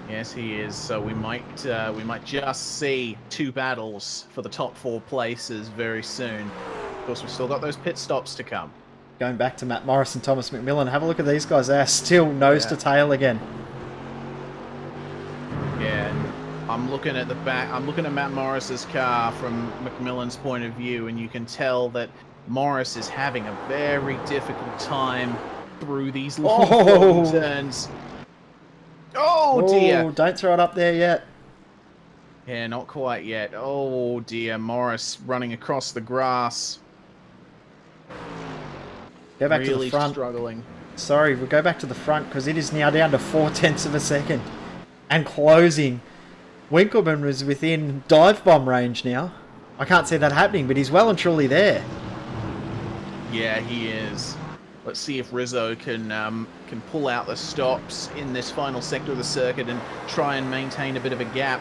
A: Yes, he is. So we might just see two battles for the top 4 places very soon. Of course, we've still got those pit stops to come.
B: Going back to Matt Morris and Thomas McMillan, have a look at these guys. They are still nose to tail again.
A: Yeah, and I'm looking at the back. I'm looking at Matt Morris's car from McMillan's point of view, and you can tell that Morris is having a very difficult time through these long turns. Oh dear!
B: Don't throw it up there yet.
A: Yeah, not quite yet. Oh dear, Morris running across the grass.
B: Go back
A: really
B: to the front.
A: Struggling.
B: Sorry, we'll go back to the front because it is now down to 0.4 of a second. And closing. Winkleman was within dive bomb range now. I can't see that happening, but he's well and truly there.
A: Yeah, he is. Let's see if Rizzo can pull out the stops in this final sector of the circuit and try and maintain a bit of a gap.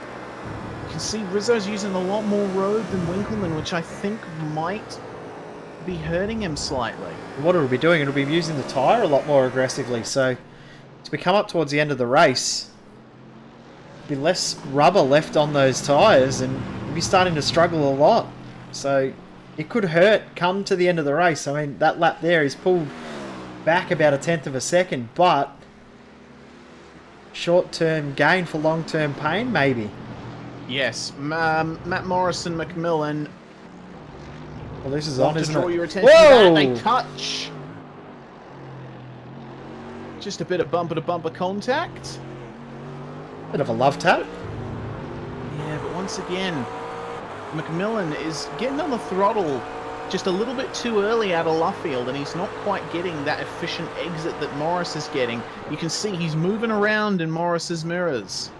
A: You can see Rizzo's using a lot more road than Winkleman, which I think might be hurting him slightly.
B: What it'll be doing, it'll be using the tyre a lot more aggressively. So as we come up towards the end of the race, there'll be less rubber left on those tyres and you'll be starting to struggle a lot. So it could hurt come to the end of the race. I mean, that lap there is pulled back about 1/10 of a second, but short-term gain for long-term pain, maybe.
A: Yes, Matt Morris and McMillan.
B: Well, this is on, isn't it?
A: Draw your attention to that. They touch. Just a bit of bumper-to-bumper contact.
B: Bit of a love tap.
A: Yeah, but once again, McMillan is getting on the throttle just a little bit too early out of Luffield, and he's not quite getting that efficient exit that Morris is getting. You can see he's moving around in Morris's mirrors.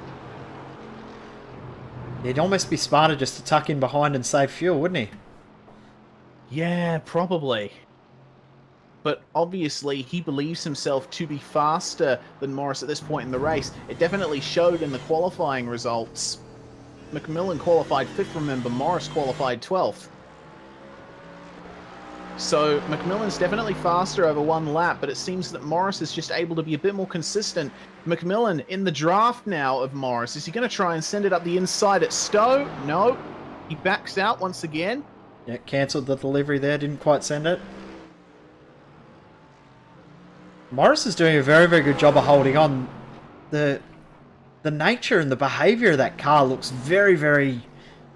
B: He'd almost be smarter just to tuck in behind and save fuel, wouldn't he?
A: Yeah, probably. But obviously, he believes himself to be faster than Morris at this point in the race. It definitely showed in the qualifying results. McMillan qualified 5th, remember, Morris qualified 12th. So McMillan's definitely faster over one lap, but it seems that Morris is just able to be a bit more consistent. McMillan in the draft now of Morris. Is he going to try and send it up the inside at Stowe? No. He backs out once again.
B: Yeah, cancelled the delivery there, didn't quite send it. Morris is doing a very, very good job of holding on. The nature and the behaviour of that car looks very, very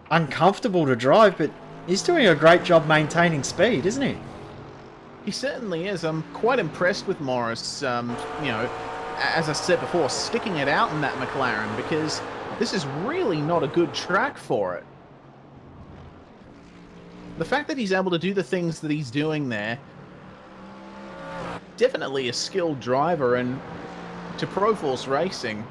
B: uncomfortable to drive, but he's doing a great job maintaining speed, isn't he?
A: He certainly is. I'm quite impressed with Morris, you know, as I said before, sticking it out in that McLaren, because this is really not a good track for it. The fact that he's able to do the things that he's doing there, definitely a skilled driver, and to Proforce Racing,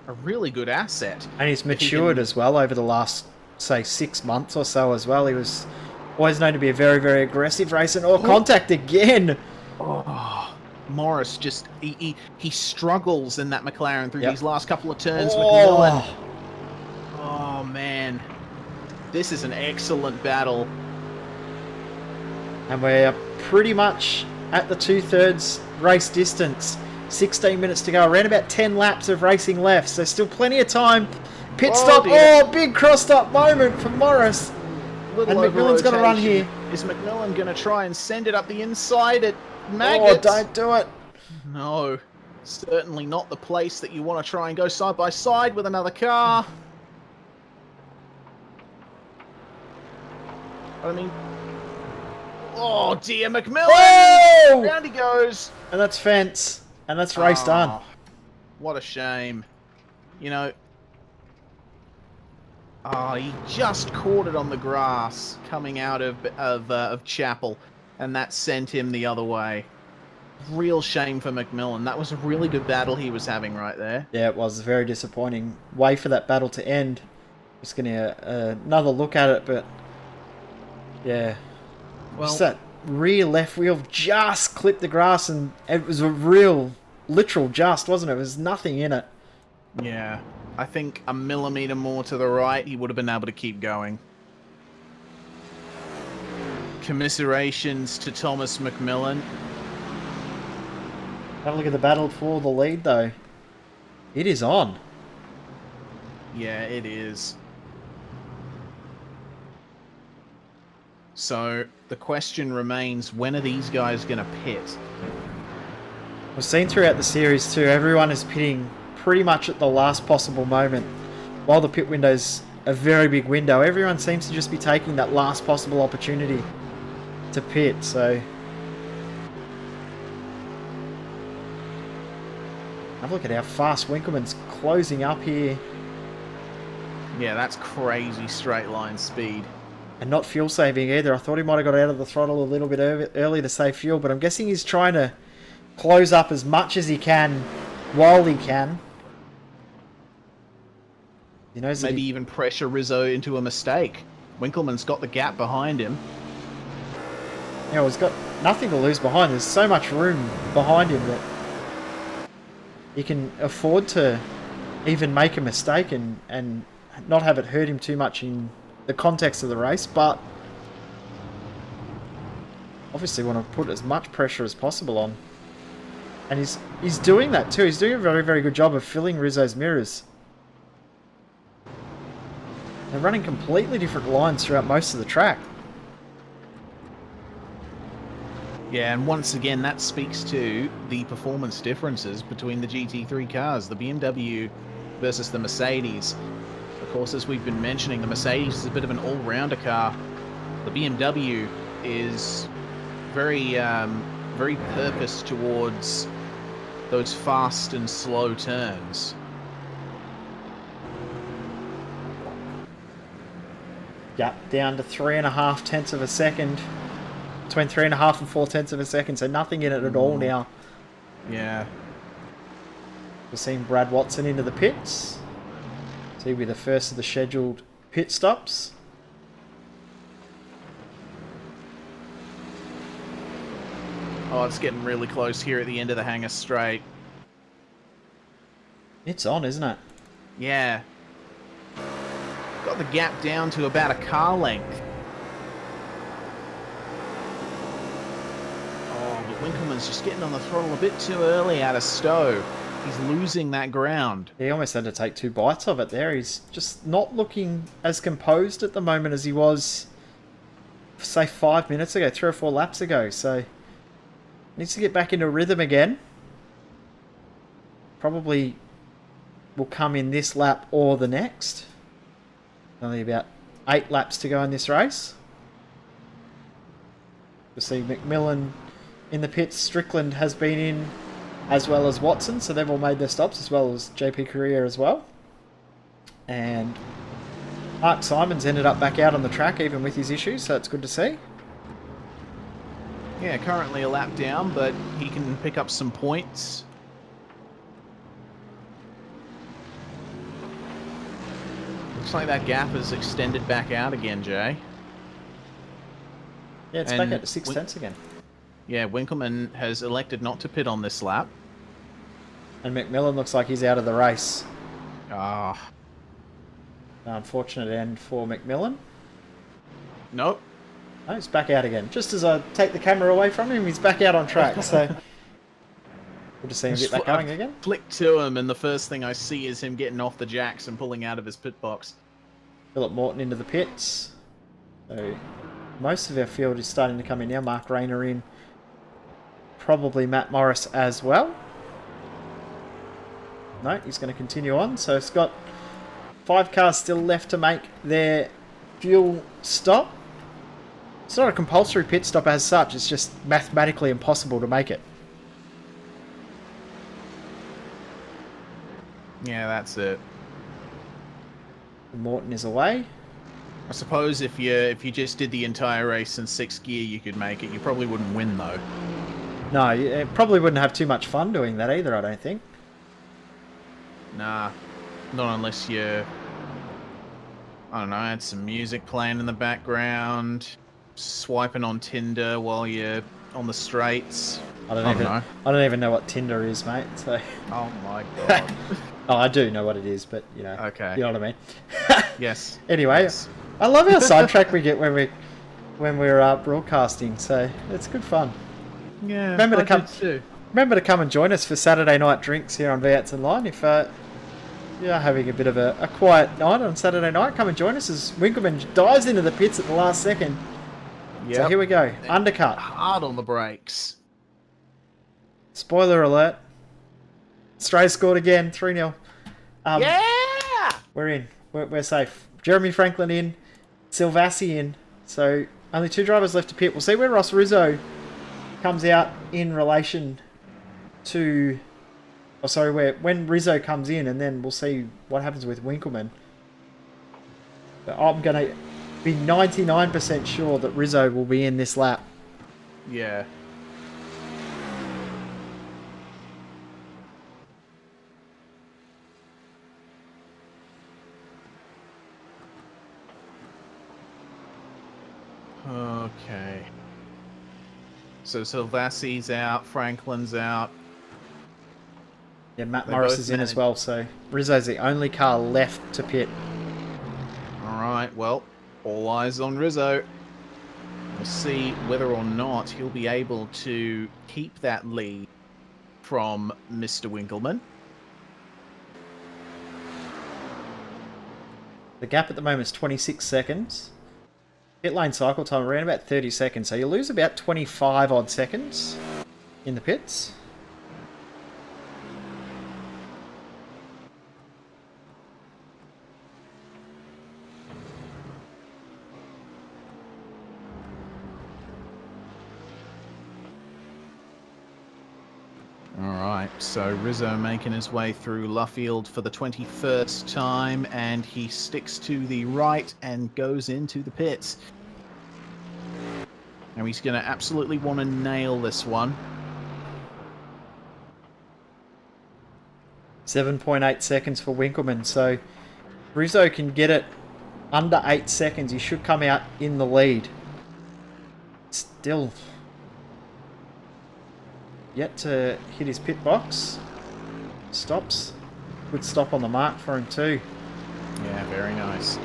A: a really good asset.
B: And he's matured as well over the last, say, 6 months or so as well. He was always known to be a very, very aggressive racer. Oh, contact again!
A: Oh, Morris just, he struggles in that McLaren through these last couple of turns.
B: Oh.
A: McMillan. Oh, man. This is an excellent battle.
B: And we're pretty much at the 2/3 race distance. 16 minutes to go. Around about 10 laps of racing left. So still plenty of time. Pit stop.
A: Dear.
B: Oh, big crossed-up moment for Morris.
A: Little
B: and McMillan's got to run here.
A: Is McMillan going to try and send it up the inside at Maggots?
B: Oh, don't do it.
A: No. Certainly not the place that you want to try and go side by side with another car. I mean... Oh, dear, McMillan!
B: Whoa!
A: Round he goes.
B: And that's fence. And that's race done.
A: What a shame. You know... Oh, he just caught it on the grass coming out of Chapel, and that sent him the other way. Real shame for McMillan. That was a really good battle he was having right there.
B: Yeah, it was a very disappointing way for that battle to end. Just getting another look at it, but yeah.
A: Well,
B: just that rear left wheel just clipped the grass, and it was a real, literal just, wasn't it? There was nothing in it.
A: Yeah. I think a millimetre more to the right, he would have been able to keep going. Commiserations to Thomas McMillan.
B: Have a look at the battle for the lead, though. It is on.
A: Yeah, it is. So, the question remains, when are these guys going to pit?
B: We've seen throughout the series, too, everyone is pitting pretty much at the last possible moment. While the pit window's a very big window, everyone seems to just be taking that last possible opportunity to pit, so... Have a look at how fast Winkleman's closing up here.
A: Yeah, that's crazy straight line speed.
B: And not fuel saving either. I thought he might have got out of the throttle a little bit early to save fuel, but I'm guessing he's trying to close up as much as he can while he can. He knows
A: maybe even pressure Rizzo into a mistake. Winkleman's got the gap behind him.
B: You know, he's got nothing to lose behind. There's so much room behind him that he can afford to even make a mistake and not have it hurt him too much in the context of the race, but obviously want to put as much pressure as possible on. And he's doing that too. He's doing a very, very good job of filling Rizzo's mirrors. They're running completely different lines throughout most of the track.
A: Yeah, and once again, that speaks to the performance differences between the GT3 cars, the BMW versus the Mercedes. Of course, as we've been mentioning, the Mercedes is a bit of an all-rounder car. The BMW is very, very purposed towards those fast and slow turns.
B: Gap down to 3.5 tenths of a second. Between 3.5 and 4 tenths of a second, so nothing in it at all now.
A: Yeah.
B: We're seeing Brad Watson into the pits. So he'll be the first of the scheduled pit stops.
A: Oh, it's getting really close here at the end of the hangar straight.
B: It's on, isn't it?
A: Yeah. Got the gap down to about a car length. Oh, but Winkleman's just getting on the throttle a bit too early out of Stowe. He's losing that ground.
B: He almost had to take 2 bites of it there. He's just not looking as composed at the moment as he was, say, 5 minutes ago, 3 or 4 laps ago. So, needs to get back into rhythm again. Probably will come in this lap or the next. Only about 8 laps to go in this race. You'll see McMillan in the pits. Strickland has been in, as well as Watson, so they've all made their stops, as well as JP Korea as well. And Mark Simons ended up back out on the track, even with his issues, so it's good to see.
A: Yeah, currently a lap down, but he can pick up some points. Looks like that gap has extended back out again, Jay.
B: Yeah, it's back out to 6 tenths again.
A: Yeah, Winkleman has elected not to pit on this lap.
B: And McMillan looks like he's out of the race.
A: Ah.
B: Unfortunate end for McMillan.
A: Nope.
B: No, he's back out again. Just as I take the camera away from him, he's back out on track. So we'll just see him get back going again.
A: Flick to him, and the first thing I see is him getting off the jacks and pulling out of his pit box.
B: Philip Morton into the pits. So most of our field is starting to come in now. Mark Rayner in. Probably Matt Morris as well. No, he's going to continue on. So it's got 5 cars still left to make their fuel stop. It's not a compulsory pit stop as such. It's just mathematically impossible to make it.
A: Yeah, that's it.
B: Morton is away.
A: I suppose if you just did the entire race in 6th gear, you could make it. You probably wouldn't win, though.
B: No, you probably wouldn't have too much fun doing that either, I don't think.
A: Nah, not unless you, I don't know, had some music playing in the background, swiping on Tinder while you're on the straights.
B: I don't even know what Tinder is, mate. So.
A: Oh my god.
B: Oh, I do know what it is, but you know.
A: Okay.
B: You know what I mean.
A: Yes.
B: Anyway,
A: Yes.
B: I love how sidetracked we get when we're broadcasting. So it's good fun.
A: Yeah.
B: Remember to come.
A: Too.
B: Remember to come and join us for Saturday night drinks here on V8s Online. If you're having a bit of a quiet night on Saturday night, come and join us as Winkleman dives into the pits at the last second.
A: Yep.
B: So here we go. Undercut.
A: Hard on the brakes.
B: Spoiler alert. Australia scored again, 3-0.
A: Yeah!
B: We're in. We're safe. Jeremy Franklin in. Silvassi in. So only 2 drivers left to pit. We'll see where Ross Rizzo comes out in relation to... Oh, sorry, when Rizzo comes in, and then we'll see what happens with Winkleman. But I'm going to be 99% sure that Rizzo will be in this lap.
A: Yeah. Okay. So Silvassi's out, Franklin's out.
B: Yeah, Matt
A: They
B: Morris
A: both
B: is in as
A: managed-
B: well, so Rizzo's the only car left to pit.
A: Alright, well, all eyes on Rizzo. We'll see whether or not he'll be able to keep that lead from Mr. Winkleman.
B: The gap at the moment is 26 seconds. Pit lane cycle time around about 30 seconds, so you lose about 25 odd seconds in the pits.
A: Alright. So Rizzo making his way through Luffield for the 21st time, and he sticks to the right and goes into the pits. And he's going to absolutely want to nail this one.
B: 7.8 seconds for Winkleman. So Rizzo can get it under 8 seconds. He should come out in the lead. Still yet to hit his pit box. Stops. Good stop on the mark for him too.
A: Yeah, very nice.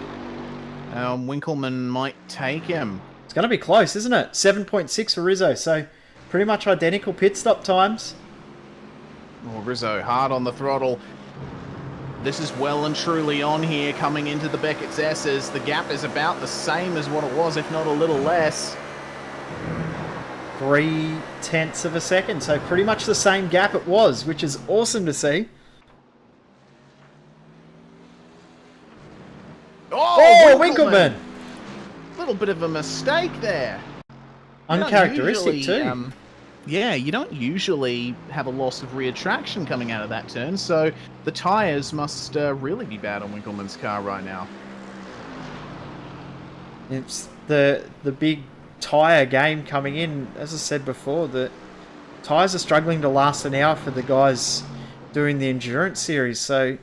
A: Winkleman might take him.
B: It's going to be close, isn't it? 7.6 for Rizzo. So pretty much identical pit stop times.
A: Oh, Rizzo hard on the throttle. This is well and truly on here coming into the Beckett's S's. The gap is about the same as what it was, if not a little less.
B: 0.3 of a second. So pretty much the same gap it was, which is awesome to see.
A: Oh,
B: Winkleman!
A: A little bit of a mistake there.
B: Uncharacteristic too.
A: Yeah, you don't usually have a loss of rear traction coming out of that turn, so the tyres must really be bad on Winkleman's car right now.
B: It's the big tyre game coming in. As I said before, the tyres are struggling to last an hour for the guys doing the endurance series, so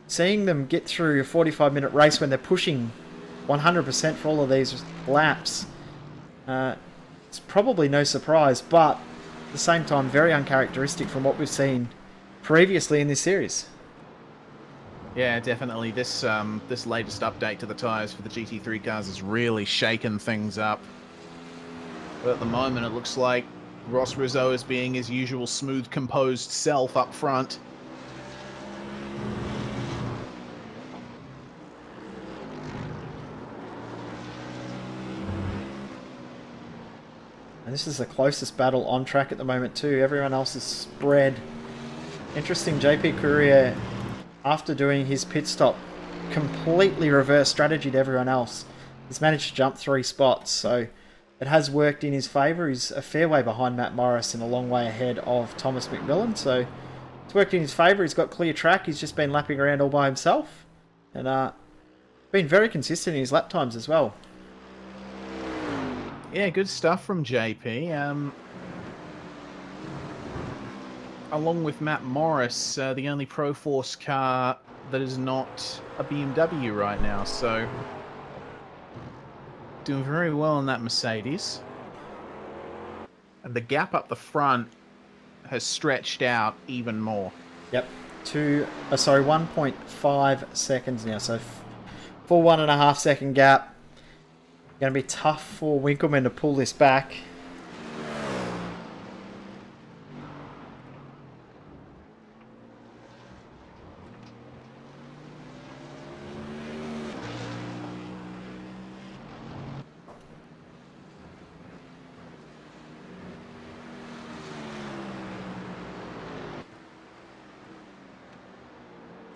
B: seeing them get through a 45-minute race when they're pushing 100% for all of these laps, it's probably no surprise, but at the same time, very uncharacteristic from what we've seen previously in this series.
A: Yeah, definitely. This latest update to the tyres for the GT3 cars has really shaken things up. But at the moment, it looks like Ross Rizzo is being his usual smooth, composed self up front.
B: And this is the closest battle on track at the moment too. Everyone else is spread. Interesting, JP Courier, after doing his pit stop, completely reverse strategy to everyone else. He's managed to jump 3 spots, so it has worked in his favour. He's a fair way behind Matt Morris and a long way ahead of Thomas McMillan, so it's worked in his favour. He's got clear track. He's just been lapping around all by himself, and been very consistent in his lap times as well.
A: Yeah, good stuff from JP. Along with Matt Morris, the only Pro Force car that is not a BMW right now, so doing very well in that Mercedes. And the gap up the front has stretched out even more.
B: Yep, 1.5 seconds now, so full 1.5 second gap. Going to be tough for Winkleman to pull this back.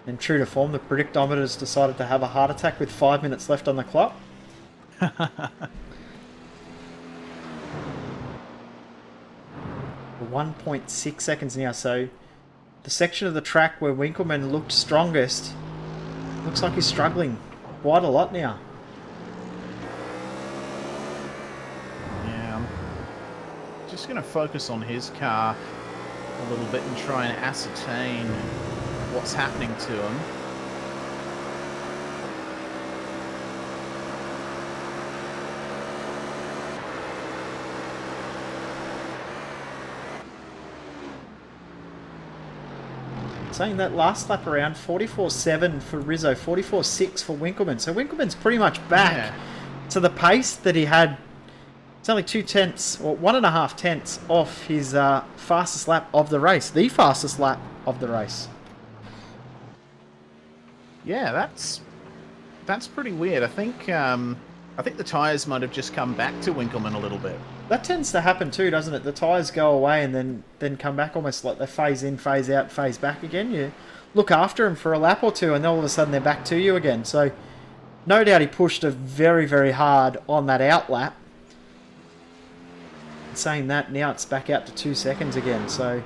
B: And true to form, the predictometers decided to have a heart attack with 5 minutes left on the clock. 1.6 seconds now, so the section of the track where Winkleman looked strongest looks like he's struggling quite a lot now.
A: Yeah, I'm just going to focus on his car a little bit and try and ascertain what's happening to him.
B: Saying that last lap around, 44.7 for Rizzo, 44.6 for Winkleman. So Winkleman's pretty much back to the pace that he had. It's only 0.2 or 1.5 tenths off his fastest lap of the race, the fastest lap of the race.
A: Yeah, that's pretty weird. I think the tyres might have just come back to Winkleman a little bit.
B: That tends to happen too, doesn't it? The tyres go away and then come back almost like they phase in, phase out, phase back again. You look after them for a lap or two and then all of a sudden they're back to you again. So no doubt he pushed a very, very hard on that out lap. Saying that, now it's back out to 2 seconds again. So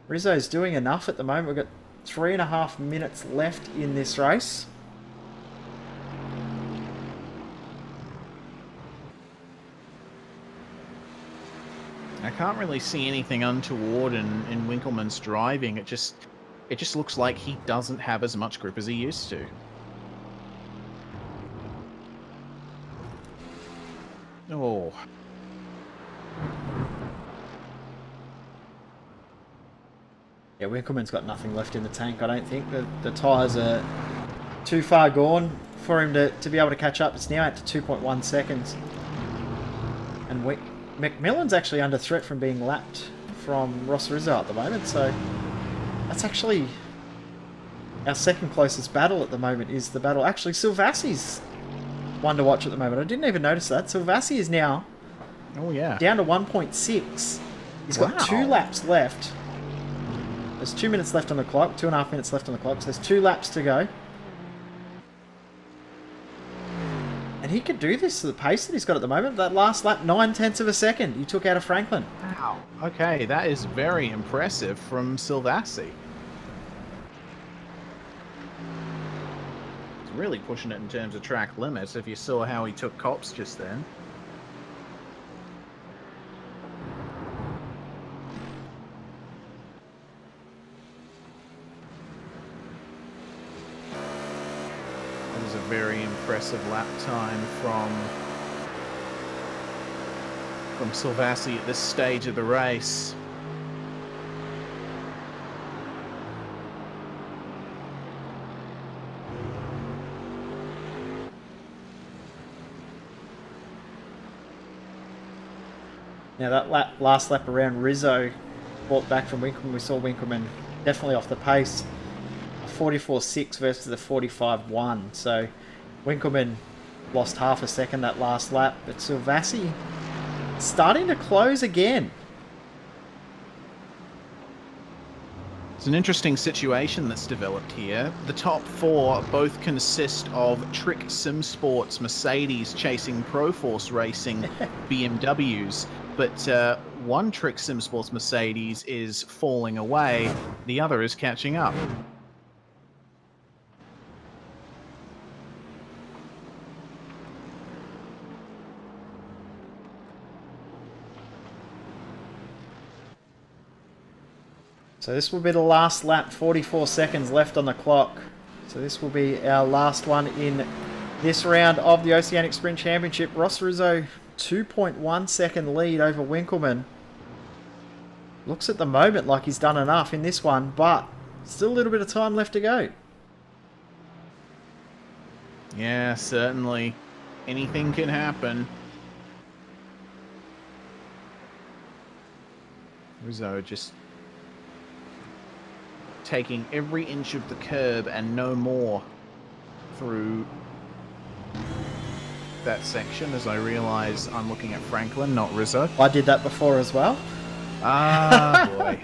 B: Rizzo's doing enough at the moment. We've got 3.5 minutes left in this race.
A: I can't really see anything untoward in Winkleman's driving. It just looks like he doesn't have as much grip as he used to. Oh.
B: Yeah, Winkleman's got nothing left in the tank, I don't think. The tyres are too far gone for him to be able to catch up. It's now out to 2.1 seconds. And McMillan's actually under threat from being lapped from Ross Rizzo at the moment, so that's actually our second closest battle at the moment is the battle. Actually, Silvassi's one to watch at the moment. I didn't even notice that. Silvassi is now down to 1.6. He's got 2 laps left. There's 2 minutes left on the clock, 2.5 minutes left on the clock, so there's 2 laps to go. And he could do this to the pace that he's got at the moment. That last lap, 9/10 of a second, he took out of Franklin.
A: Wow. Okay, that is very impressive from Silvassi. He's really pushing it in terms of track limits, if you saw how he took cops just then. Very impressive lap time from Silvassi at this stage of the race.
B: Now that last lap around Rizzo brought back from Winkleman. We saw Winkleman definitely off the pace. 44.6 versus the 45.1. So Winkleman lost half a second that last lap, but Silvassi starting to close again.
A: It's an interesting situation that's developed here. The top 4 both consist of Trick Sim Sports Mercedes chasing Proforce Racing BMWs, but one Trick Sim Sports Mercedes is falling away, the other is catching up.
B: So this will be the last lap, 44 seconds left on the clock. So this will be our last one in this round of the Oceanic Sprint Championship. Ross Rizzo, 2.1 second lead over Winkleman. Looks at the moment like he's done enough in this one, but still a little bit of time left to go.
A: Yeah, certainly. Anything can happen. Rizzo just taking every inch of the curb and no more through that section, as I realise I'm looking at Franklin, not Rizzo.
B: I did that before as well.
A: Ah, boy.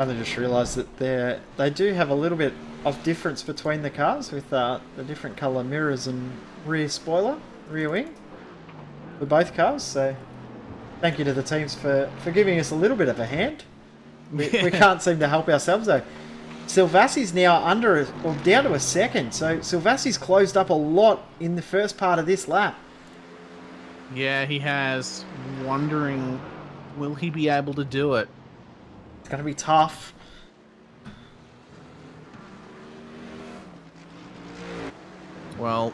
B: I just realised that they do have a little bit of difference between the cars with the different colour mirrors and rear spoiler, rear wing for both cars, so thank you to the teams for giving us a little bit of a hand. We can't seem to help ourselves though. Silvassi's now down to a second, so Silvassi's closed up a lot in the first part of this lap.
A: Yeah, he has. Wondering, will he be able to do it?
B: It's going to be tough.
A: Well,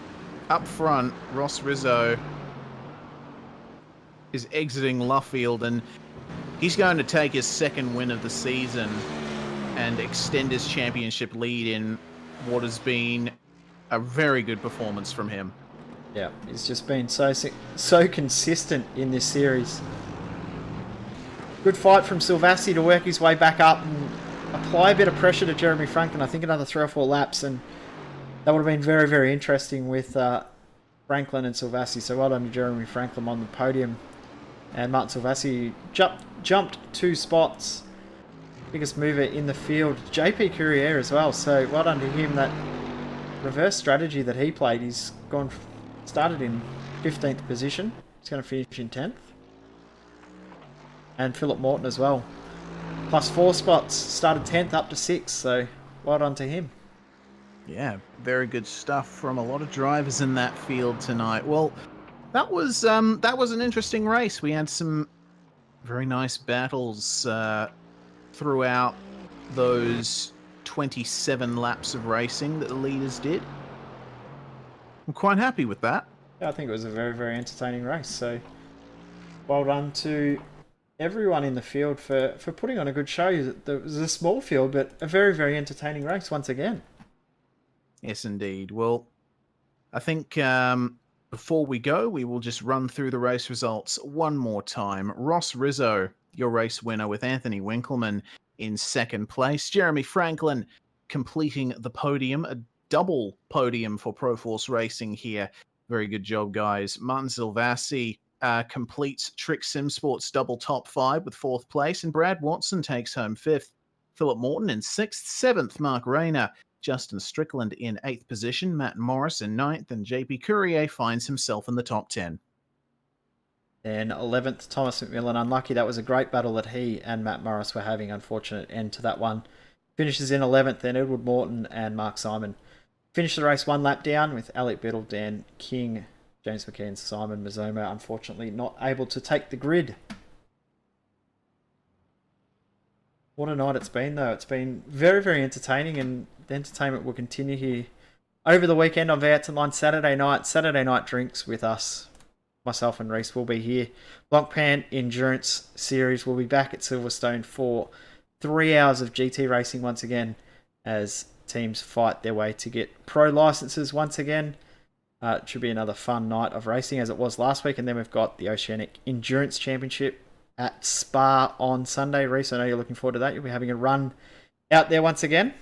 A: up front, Ross Rizzo is exiting Luffield, and he's going to take his second win of the season and extend his championship lead in what has been a very good performance from him.
B: Yeah, he's just been so consistent in this series. Good fight from Silvassi to work his way back up and apply a bit of pressure to Jeremy Franklin. I think another 3 or 4 laps, and that would have been very, very interesting with Franklin and Silvassi. So well done to Jeremy Franklin on the podium. And Martin Silvassi jumped 2 spots. Biggest mover in the field. JP Courier as well. So well done to him. That reverse strategy that he played, he's started in 15th position. He's going to finish in 10th. and Philip Morton as well. +4 spots, started 10th up to 6th, so well done to him.
A: Yeah, very good stuff from a lot of drivers in that field tonight. Well, that was an interesting race. We had some very nice battles throughout those 27 laps of racing that the leaders did. I'm quite happy with that.
B: Yeah, I think it was a very, very entertaining race, so well done to everyone in the field for putting on a good show. It was a small field, but a very, very entertaining race once again.
A: Yes, indeed. Well, I think before we go, we will just run through the race results one more time. Ross Rizzo, your race winner, with Anthony Winkleman in second place. Jeremy Franklin completing the podium, a double podium for Proforce Racing here. Very good job, guys. Martin Silvassi completes Trick Sim Sports double top 5 with 4th place, and Brad Watson takes home 5th. Philip Morton in 6th, 7th, Mark Rayner. Justin Strickland in 8th position, Matt Morris in 9th, and JP Courier finds himself in the top 10.
B: Then 11th, Thomas McMillan, unlucky. That was a great battle that he and Matt Morris were having. Unfortunate end to that one. Finishes in 11th, then Edward Morton and Mark Simon. Finished the race 1 lap down with Alec Biddle, Dan King, James McKean, Simon Mazzomo, unfortunately not able to take the grid. What a night it's been, though. It's been very, very entertaining, and the entertainment will continue here over the weekend on V8 Online Saturday night. Saturday night drinks with us. Myself and Reese will be here. Blancpain Endurance Series will be back at Silverstone for 3 hours of GT racing once again as teams fight their way to get pro licenses once again. It should be another fun night of racing as it was last week. And then we've got the Oceanic Endurance Championship at Spa on Sunday. Reese, I know you're looking forward to that. You'll be having a run out there once again.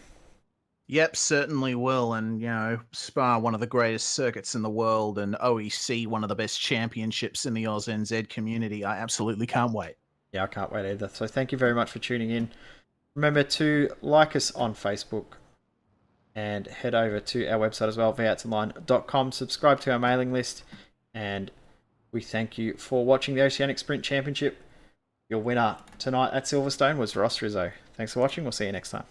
A: Yep, certainly will. And, you know, Spa, one of the greatest circuits in the world, and OEC, one of the best championships in the AusNZ community. I absolutely can't wait.
B: Yeah, I can't wait either. So thank you very much for tuning in. Remember to like us on Facebook and head over to our website as well, v8online.com. Subscribe to our mailing list, and we thank you for watching the Oceanic Sprint Championship. Your winner tonight at Silverstone was Ross Rizzo. Thanks for watching. We'll see you next time.